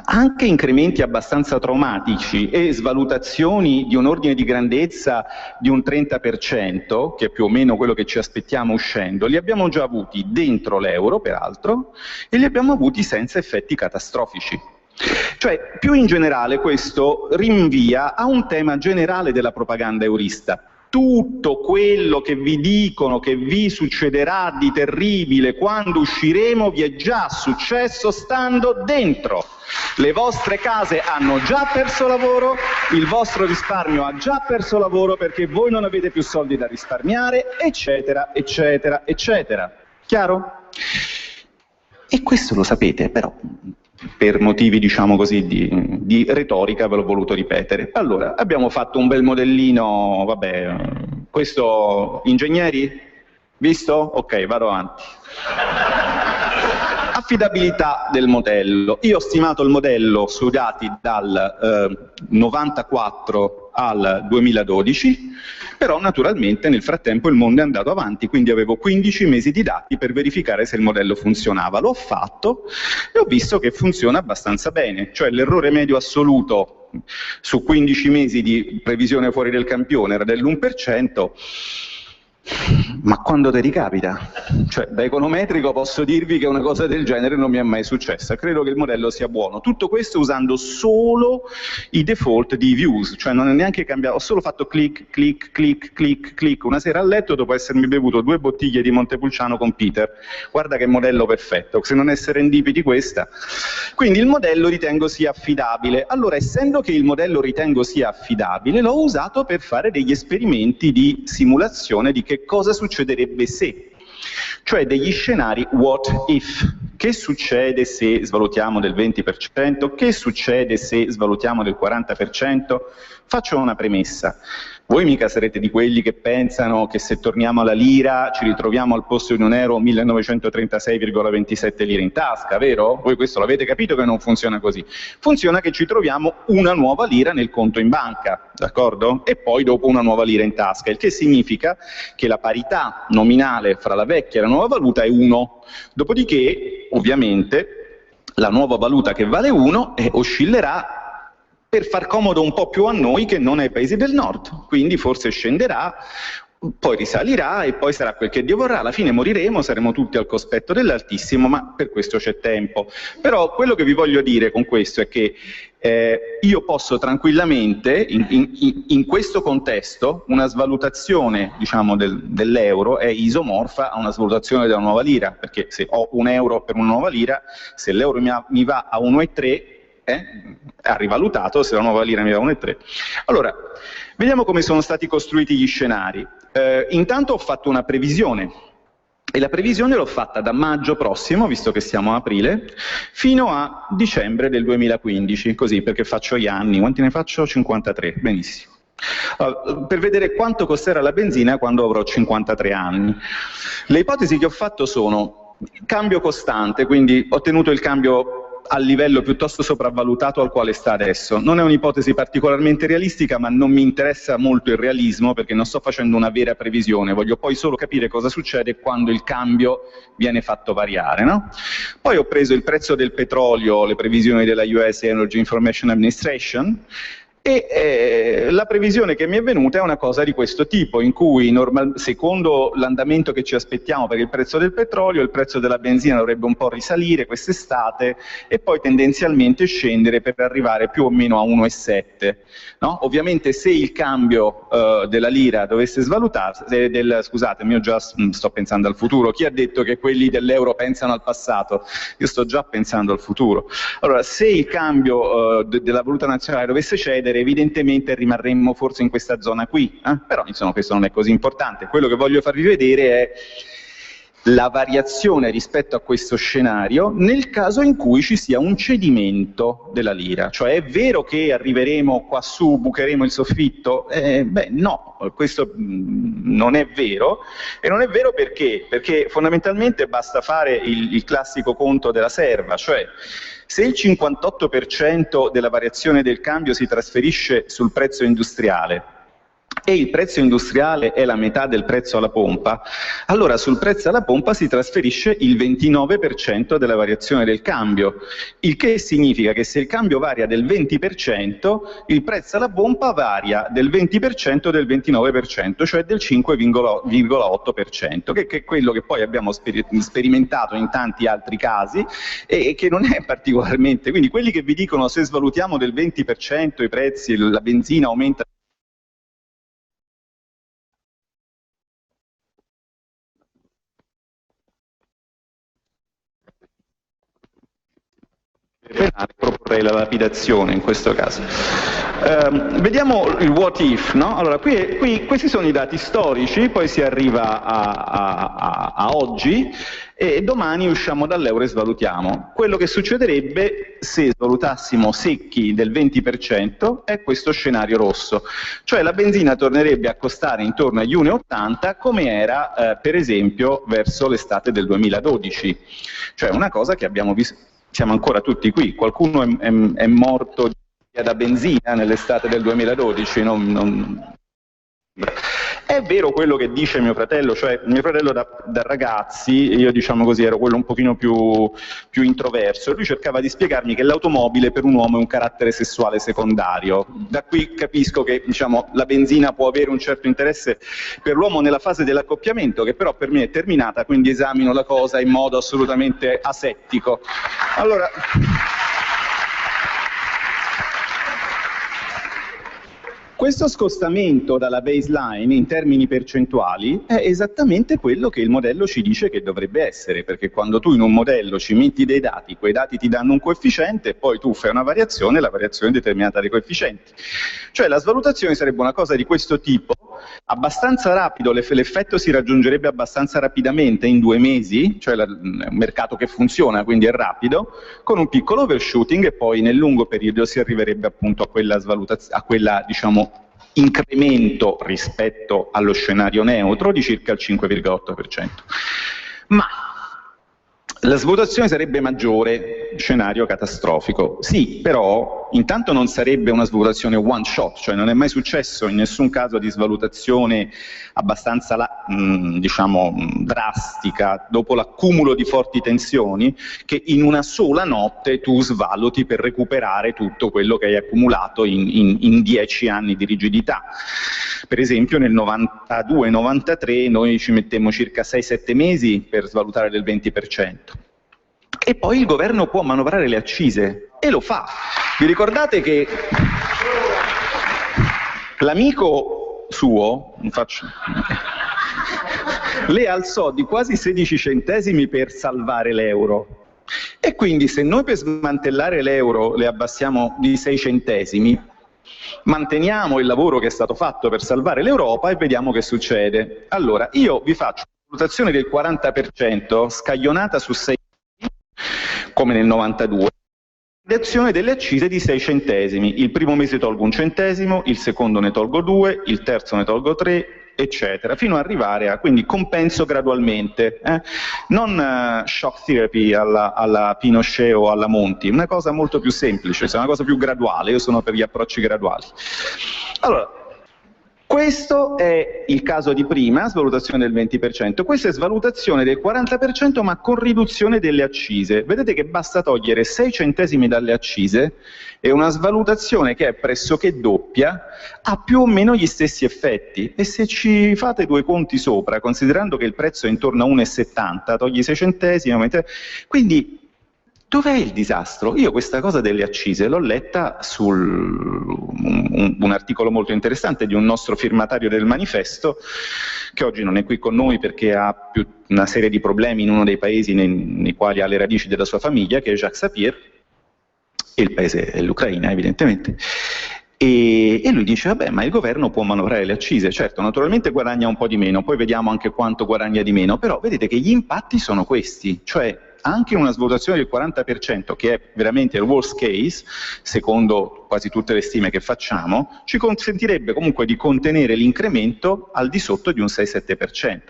anche incrementi abbastanza traumatici e svalutazioni di un ordine di grandezza di un 30%, che è più o meno quello che ci aspettiamo uscendo, li abbiamo già avuti dentro l'euro, peraltro, e li abbiamo avuti senza effetti catastrofici. Cioè, più in generale, questo rinvia a un tema generale della propaganda eurista. Tutto quello che vi dicono che vi succederà di terribile quando usciremo vi è già successo stando dentro. Le vostre case hanno già perso lavoro, il vostro risparmio ha già perso lavoro perché voi non avete più soldi da risparmiare, eccetera, eccetera, eccetera. Chiaro? E questo lo sapete, però per motivi, diciamo così, di retorica ve l'ho voluto ripetere. Allora, abbiamo fatto un bel modellino, vabbè, questo, ingegneri? Visto? Ok, vado avanti. Ha Affidabilità del modello. Io ho stimato il modello su dati dal 94 al 2012, però naturalmente nel frattempo il mondo è andato avanti, quindi avevo 15 mesi di dati per verificare se il modello funzionava. L'ho fatto e ho visto che funziona abbastanza bene, cioè l'errore medio assoluto su 15 mesi di previsione fuori del campione era dell'1%. Ma quando ti ricapita? Cioè, da econometrico posso dirvi che una cosa del genere non mi è mai successa. Credo che il modello sia buono. Tutto questo usando solo i default di views, cioè non è neanche cambiato, ho solo fatto click, click, click, click, click una sera a letto dopo essermi bevuto 2 bottiglie di Montepulciano con Peter. Guarda che modello perfetto, se non è serendipity questa. Quindi il modello ritengo sia affidabile. Allora, essendo che il modello ritengo sia affidabile, l'ho usato per fare degli esperimenti di simulazione di che cosa succederebbe se, cioè degli scenari what if. Che succede se svalutiamo del 20%? Che succede se svalutiamo del 40%? Faccio una premessa. Voi mica sarete di quelli che pensano che se torniamo alla lira ci ritroviamo al posto di €1 1936,27 lire in tasca, vero? Voi questo l'avete capito che non funziona così. Funziona che ci troviamo una nuova lira nel conto in banca, d'accordo? E poi dopo una nuova lira in tasca, il che significa che la parità nominale fra la vecchia e la nuova valuta è 1. Dopodiché, ovviamente, la nuova valuta che vale 1 oscillerà per far comodo un po' più a noi che non ai paesi del nord, quindi forse scenderà, poi risalirà e poi sarà quel che Dio vorrà, alla fine moriremo, saremo tutti al cospetto dell'Altissimo, ma per questo c'è tempo. Però quello che vi voglio dire con questo è che io posso tranquillamente, in questo contesto, una svalutazione diciamo, dell'euro è isomorfa a una svalutazione della nuova lira, perché se ho €1 per una nuova lira, se l'euro mi va a 1,3, ha rivalutato, se la nuova lira mi va a 1,3. Allora, vediamo come sono stati costruiti gli scenari. Intanto ho fatto una previsione, e la previsione l'ho fatta da maggio prossimo, visto che siamo a aprile, fino a dicembre del 2015, così perché faccio gli anni. Quanti ne faccio? 53, benissimo. Allora, per vedere quanto costerà la benzina quando avrò 53 anni. Le ipotesi che ho fatto sono cambio costante, quindi ho tenuto il cambio al livello piuttosto sopravvalutato al quale sta adesso. Non è un'ipotesi particolarmente realistica, ma non mi interessa molto il realismo perché non sto facendo una vera previsione, voglio poi solo capire cosa succede quando il cambio viene fatto variare, no? Poi ho preso il prezzo del petrolio, le previsioni della US Energy Information Administration, e la previsione che mi è venuta è una cosa di questo tipo, in cui secondo l'andamento che ci aspettiamo per il prezzo del petrolio, il prezzo della benzina dovrebbe un po' risalire quest'estate e poi tendenzialmente scendere per arrivare più o meno a 1,7. No? Ovviamente se il cambio della lira dovesse svalutarsi, scusatemi, io già sto pensando al futuro, chi ha detto che quelli dell'euro pensano al passato? Io sto già pensando al futuro. Allora, se il cambio della valuta nazionale dovesse cedere, evidentemente rimarremmo forse in questa zona qui, però insomma questo non è così importante. Quello che voglio farvi vedere è la variazione rispetto a questo scenario nel caso in cui ci sia un cedimento della lira. Cioè è vero che arriveremo qua su, bucheremo il soffitto? Beh no, questo non è vero, e non è vero perché? Perché fondamentalmente basta fare il classico conto della serva, cioè se il 58% della variazione del cambio si trasferisce sul prezzo industriale e il prezzo industriale è la metà del prezzo alla pompa, allora sul prezzo alla pompa si trasferisce il 29% della variazione del cambio, il che significa che se il cambio varia del 20%, il prezzo alla pompa varia del 20% del 29%, cioè del 5,8%, che è quello che poi abbiamo sperimentato in tanti altri casi e che non è particolarmente. Quindi quelli che vi dicono se svalutiamo del 20% i prezzi, la benzina aumenta proporrei la lapidazione in questo caso. Vediamo il what if, no? Allora, questi sono i dati storici, poi si arriva a oggi e domani usciamo dall'euro e svalutiamo. Quello che succederebbe se svalutassimo secchi del 20% è questo scenario rosso, cioè la benzina tornerebbe a costare intorno agli 1,80 come era per esempio verso l'estate del 2012, cioè una cosa che abbiamo visto. Siamo ancora tutti qui, qualcuno è morto da benzina nell'estate del 2012, È vero quello che dice mio fratello, cioè mio fratello da ragazzi, io diciamo così ero quello un pochino più introverso, e lui cercava di spiegarmi che l'automobile per un uomo è un carattere sessuale secondario. Da qui capisco che diciamo, la benzina può avere un certo interesse per l'uomo nella fase dell'accoppiamento, che però per me è terminata, quindi esamino la cosa in modo assolutamente asettico. Allora, questo scostamento dalla baseline in termini percentuali è esattamente quello che il modello ci dice che dovrebbe essere, perché quando tu in un modello ci metti dei dati, quei dati ti danno un coefficiente e poi tu fai una variazione, la variazione è determinata dai coefficienti. Cioè la svalutazione sarebbe una cosa di questo tipo, abbastanza rapido, l'effetto si raggiungerebbe abbastanza rapidamente in 2 mesi, cioè è un mercato che funziona, quindi è rapido, con un piccolo overshooting e poi nel lungo periodo si arriverebbe appunto a quella svalutazione, a quella diciamo incremento rispetto allo scenario neutro di circa il 5,8%. Ma la svalutazione sarebbe maggiore, scenario catastrofico. Sì, però intanto non sarebbe una svalutazione one shot, cioè non è mai successo in nessun caso di svalutazione abbastanza diciamo drastica dopo l'accumulo di forti tensioni che in una sola notte tu svaluti per recuperare tutto quello che hai accumulato in 10 anni di rigidità. Per esempio nel 92-93 noi ci mettemmo circa 6-7 mesi per svalutare del 20%. E poi il governo può manovrare le accise, e lo fa. Vi ricordate che l'amico suo, le alzò di quasi 16 centesimi per salvare l'euro. E quindi se noi per smantellare l'euro le abbassiamo di 6 centesimi, manteniamo il lavoro che è stato fatto per salvare l'Europa e vediamo che succede. Allora, io vi faccio una valutazione del 40% scaglionata su 6 come nel 92, reazione delle accise di 6 centesimi. Il primo mese tolgo 1 centesimo, il secondo ne tolgo 2, il terzo ne tolgo 3, eccetera, fino ad arrivare a, quindi compenso gradualmente, non shock therapy alla Pinochet o alla Monti, una cosa molto più semplice, cioè una cosa più graduale, io sono per gli approcci graduali. Allora, questo è il caso di prima, svalutazione del 20%, questa è svalutazione del 40% ma con riduzione delle accise. Vedete che basta togliere 6 centesimi dalle accise e una svalutazione che è pressoché doppia ha più o meno gli stessi effetti. E se ci fate 2 conti sopra, considerando che il prezzo è intorno a 1,70, togli 6 centesimi, quindi dov'è il disastro? Io questa cosa delle accise l'ho letta su un articolo molto interessante di un nostro firmatario del manifesto, che oggi non è qui con noi perché ha una serie di problemi in uno dei paesi nei quali ha le radici della sua famiglia, che è Jacques Sapir, e il paese è l'Ucraina evidentemente. E lui dice, vabbè, ma il governo può manovrare le accise, certo, naturalmente guadagna un po' di meno, poi vediamo anche quanto guadagna di meno, però vedete che gli impatti sono questi, cioè anche una svalutazione del 40%, che è veramente il worst case, secondo quasi tutte le stime che facciamo, ci consentirebbe comunque di contenere l'incremento al di sotto di un 6-7%.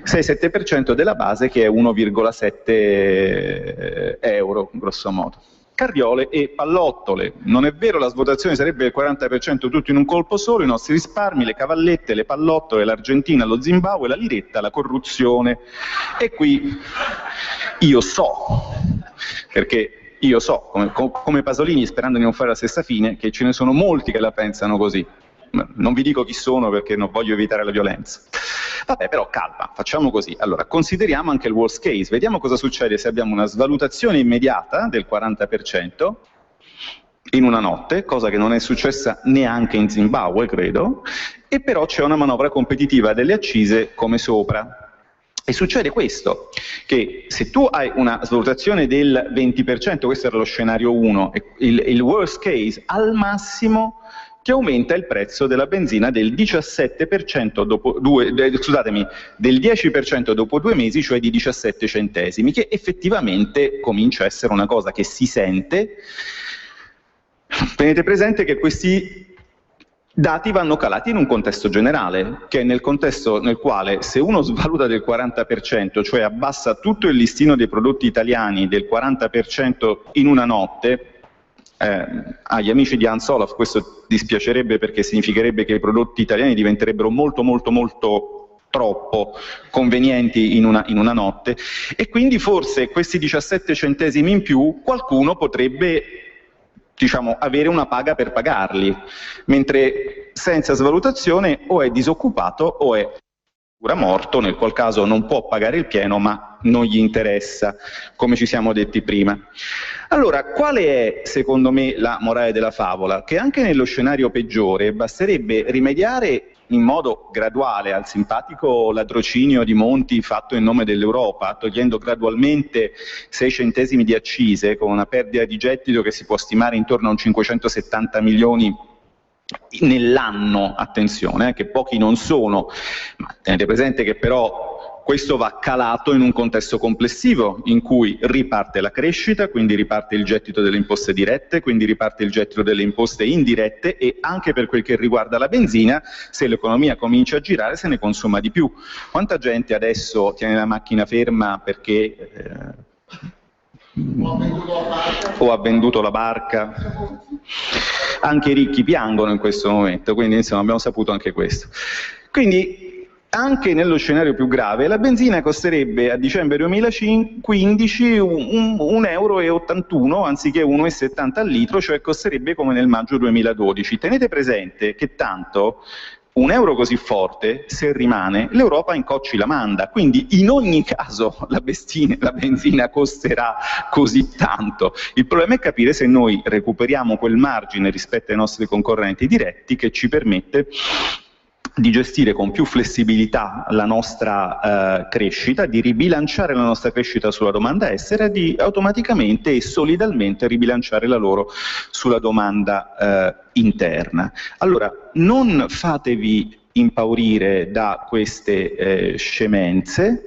6-7% della base che è 1,7 euro, grosso modo. Carriole e pallottole. Non è vero, la svalutazione sarebbe il 40% tutto in un colpo solo, i nostri risparmi, le cavallette, le pallottole, l'Argentina, lo Zimbabwe, la liretta, la corruzione. E qui io so, perché io so, come Pasolini, sperando di non fare la stessa fine, che ce ne sono molti che la pensano così. Non vi dico chi sono perché non voglio evitare la violenza. Vabbè, però calma, facciamo così. Allora, consideriamo anche il worst case, vediamo cosa succede se abbiamo una svalutazione immediata del 40% in una notte, cosa che non è successa neanche in Zimbabwe, credo, e però c'è una manovra competitiva delle accise come sopra. E succede questo, che se tu hai una svalutazione del 20%, questo era lo scenario 1, il worst case, al massimo ti aumenta il prezzo della benzina del 17% del 10% dopo 2 mesi, cioè di 17 centesimi, che effettivamente comincia a essere una cosa che si sente. Tenete presente che questi dati vanno calati in un contesto generale, che è nel contesto nel quale se uno svaluta del 40%, cioè abbassa tutto il listino dei prodotti italiani del 40% in una notte, agli amici di Hans Olaf questo dispiacerebbe perché significherebbe che i prodotti italiani diventerebbero molto troppo convenienti in una notte, e quindi forse questi 17 centesimi in più qualcuno potrebbe, diciamo, avere una paga per pagarli, mentre senza svalutazione o è disoccupato o è morto, nel qual caso non può pagare il pieno ma non gli interessa, come ci siamo detti prima. Allora, quale è secondo me la morale della favola? Che anche nello scenario peggiore basterebbe rimediare in modo graduale al simpatico ladrocinio di Monti fatto in nome dell'Europa, togliendo gradualmente 6 centesimi di accise con una perdita di gettito che si può stimare intorno a un 570 milioni nell'anno, attenzione, che pochi non sono, ma tenete presente che però questo va calato in un contesto complessivo in cui riparte la crescita, quindi riparte il gettito delle imposte dirette, quindi riparte il gettito delle imposte indirette, e anche per quel che riguarda la benzina, se l'economia comincia a girare se ne consuma di più. Quanta gente adesso tiene la macchina ferma perché o ha venduto la barca? Anche i ricchi piangono in questo momento, quindi insomma abbiamo saputo anche questo. Quindi anche nello scenario più grave la benzina costerebbe a dicembre 2015 €1,81 anziché 1,70 al litro, cioè costerebbe come nel maggio 2012. Tenete presente che tanto un euro così forte, se rimane, l'Europa incocci la manda, quindi in ogni caso la benzina costerà così tanto. Il problema è capire se noi recuperiamo quel margine rispetto ai nostri concorrenti diretti che ci permette di gestire con più flessibilità la nostra crescita, di ribilanciare la nostra crescita sulla domanda estera e di automaticamente e solidalmente ribilanciare la loro sulla domanda interna. Allora, non fatevi impaurire da queste scemenze.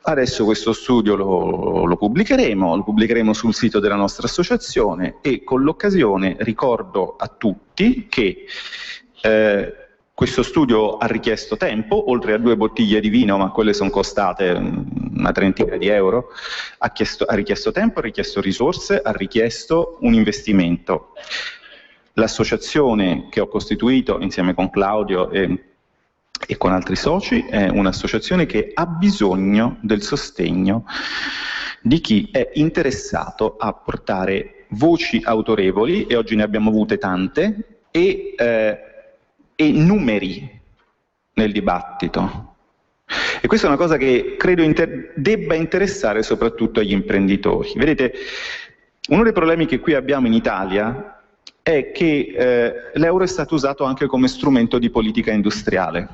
Adesso questo studio lo pubblicheremo sul sito della nostra associazione, e con l'occasione ricordo a tutti che questo studio ha richiesto tempo, oltre a 2 bottiglie di vino, ma quelle sono costate una trentina di euro, ha richiesto tempo, ha richiesto risorse, ha richiesto un investimento. L'associazione che ho costituito insieme con Claudio e con altri soci è un'associazione che ha bisogno del sostegno di chi è interessato a portare voci autorevoli, e oggi ne abbiamo avute tante, e numeri nel dibattito. E questa è una cosa che credo debba interessare soprattutto agli imprenditori. Vedete, uno dei problemi che qui abbiamo in Italia è che l'euro è stato usato anche come strumento di politica industriale.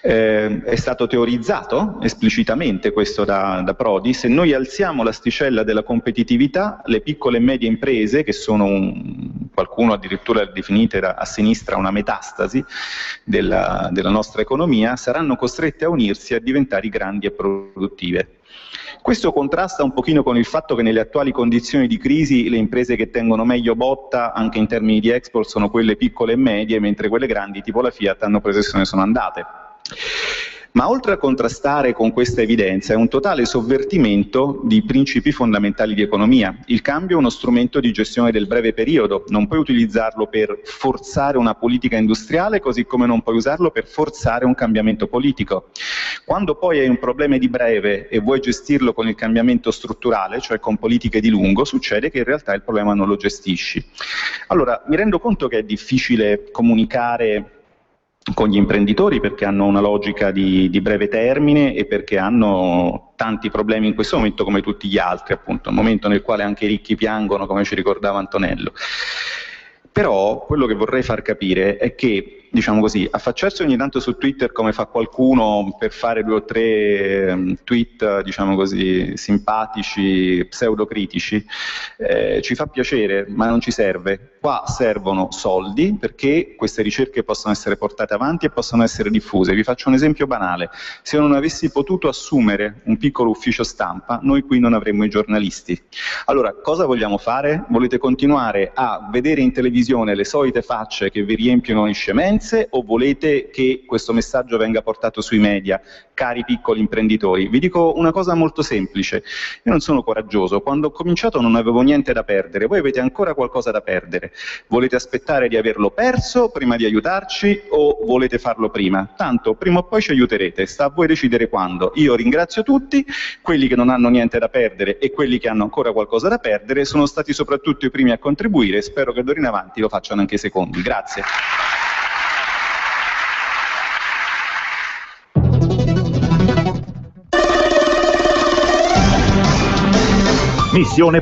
È stato teorizzato esplicitamente questo da Prodi: se noi alziamo l'asticella della competitività, le piccole e medie imprese, che sono qualcuno addirittura definite a sinistra una metastasi della nostra economia, saranno costrette a unirsi e a diventare grandi e produttive. Questo contrasta un pochino con il fatto che nelle attuali condizioni di crisi le imprese che tengono meglio botta anche in termini di export sono quelle piccole e medie, mentre quelle grandi tipo la Fiat hanno preso e se ne sono andate. Ma oltre a contrastare con questa evidenza è un totale sovvertimento di principi fondamentali di economia. Il cambio è uno strumento di gestione del breve periodo, non puoi utilizzarlo per forzare una politica industriale, così come non puoi usarlo per forzare un cambiamento politico. Quando poi hai un problema di breve e vuoi gestirlo con il cambiamento strutturale, cioè con politiche di lungo, succede che in realtà il problema non lo gestisci. Allora, mi rendo conto che è difficile comunicare con gli imprenditori perché hanno una logica di breve termine e perché hanno tanti problemi in questo momento come tutti gli altri, appunto, un momento nel quale anche i ricchi piangono, come ci ricordava Antonello. Però quello che vorrei far capire è che diciamo così, affacciarsi ogni tanto su Twitter come fa qualcuno per fare 2 o 3 tweet, diciamo così, simpatici, pseudocritici, ci fa piacere, ma non ci serve. Qua servono soldi perché queste ricerche possano essere portate avanti e possano essere diffuse. Vi faccio un esempio banale. Se io non avessi potuto assumere un piccolo ufficio stampa, noi qui non avremmo i giornalisti. Allora, cosa vogliamo fare? Volete continuare a vedere in televisione le solite facce che vi riempiono di scemenze o volete che questo messaggio venga portato sui media, cari piccoli imprenditori? Vi dico una cosa molto semplice. Io non sono coraggioso. Quando ho cominciato non avevo niente da perdere. Voi avete ancora qualcosa da perdere. Volete aspettare di averlo perso prima di aiutarci o volete farlo prima? Tanto prima o poi ci aiuterete, sta a voi decidere quando. Io ringrazio tutti, quelli che non hanno niente da perdere e quelli che hanno ancora qualcosa da perdere sono stati soprattutto i primi a contribuire, spero che d'ora in avanti lo facciano anche i secondi. Grazie. Missione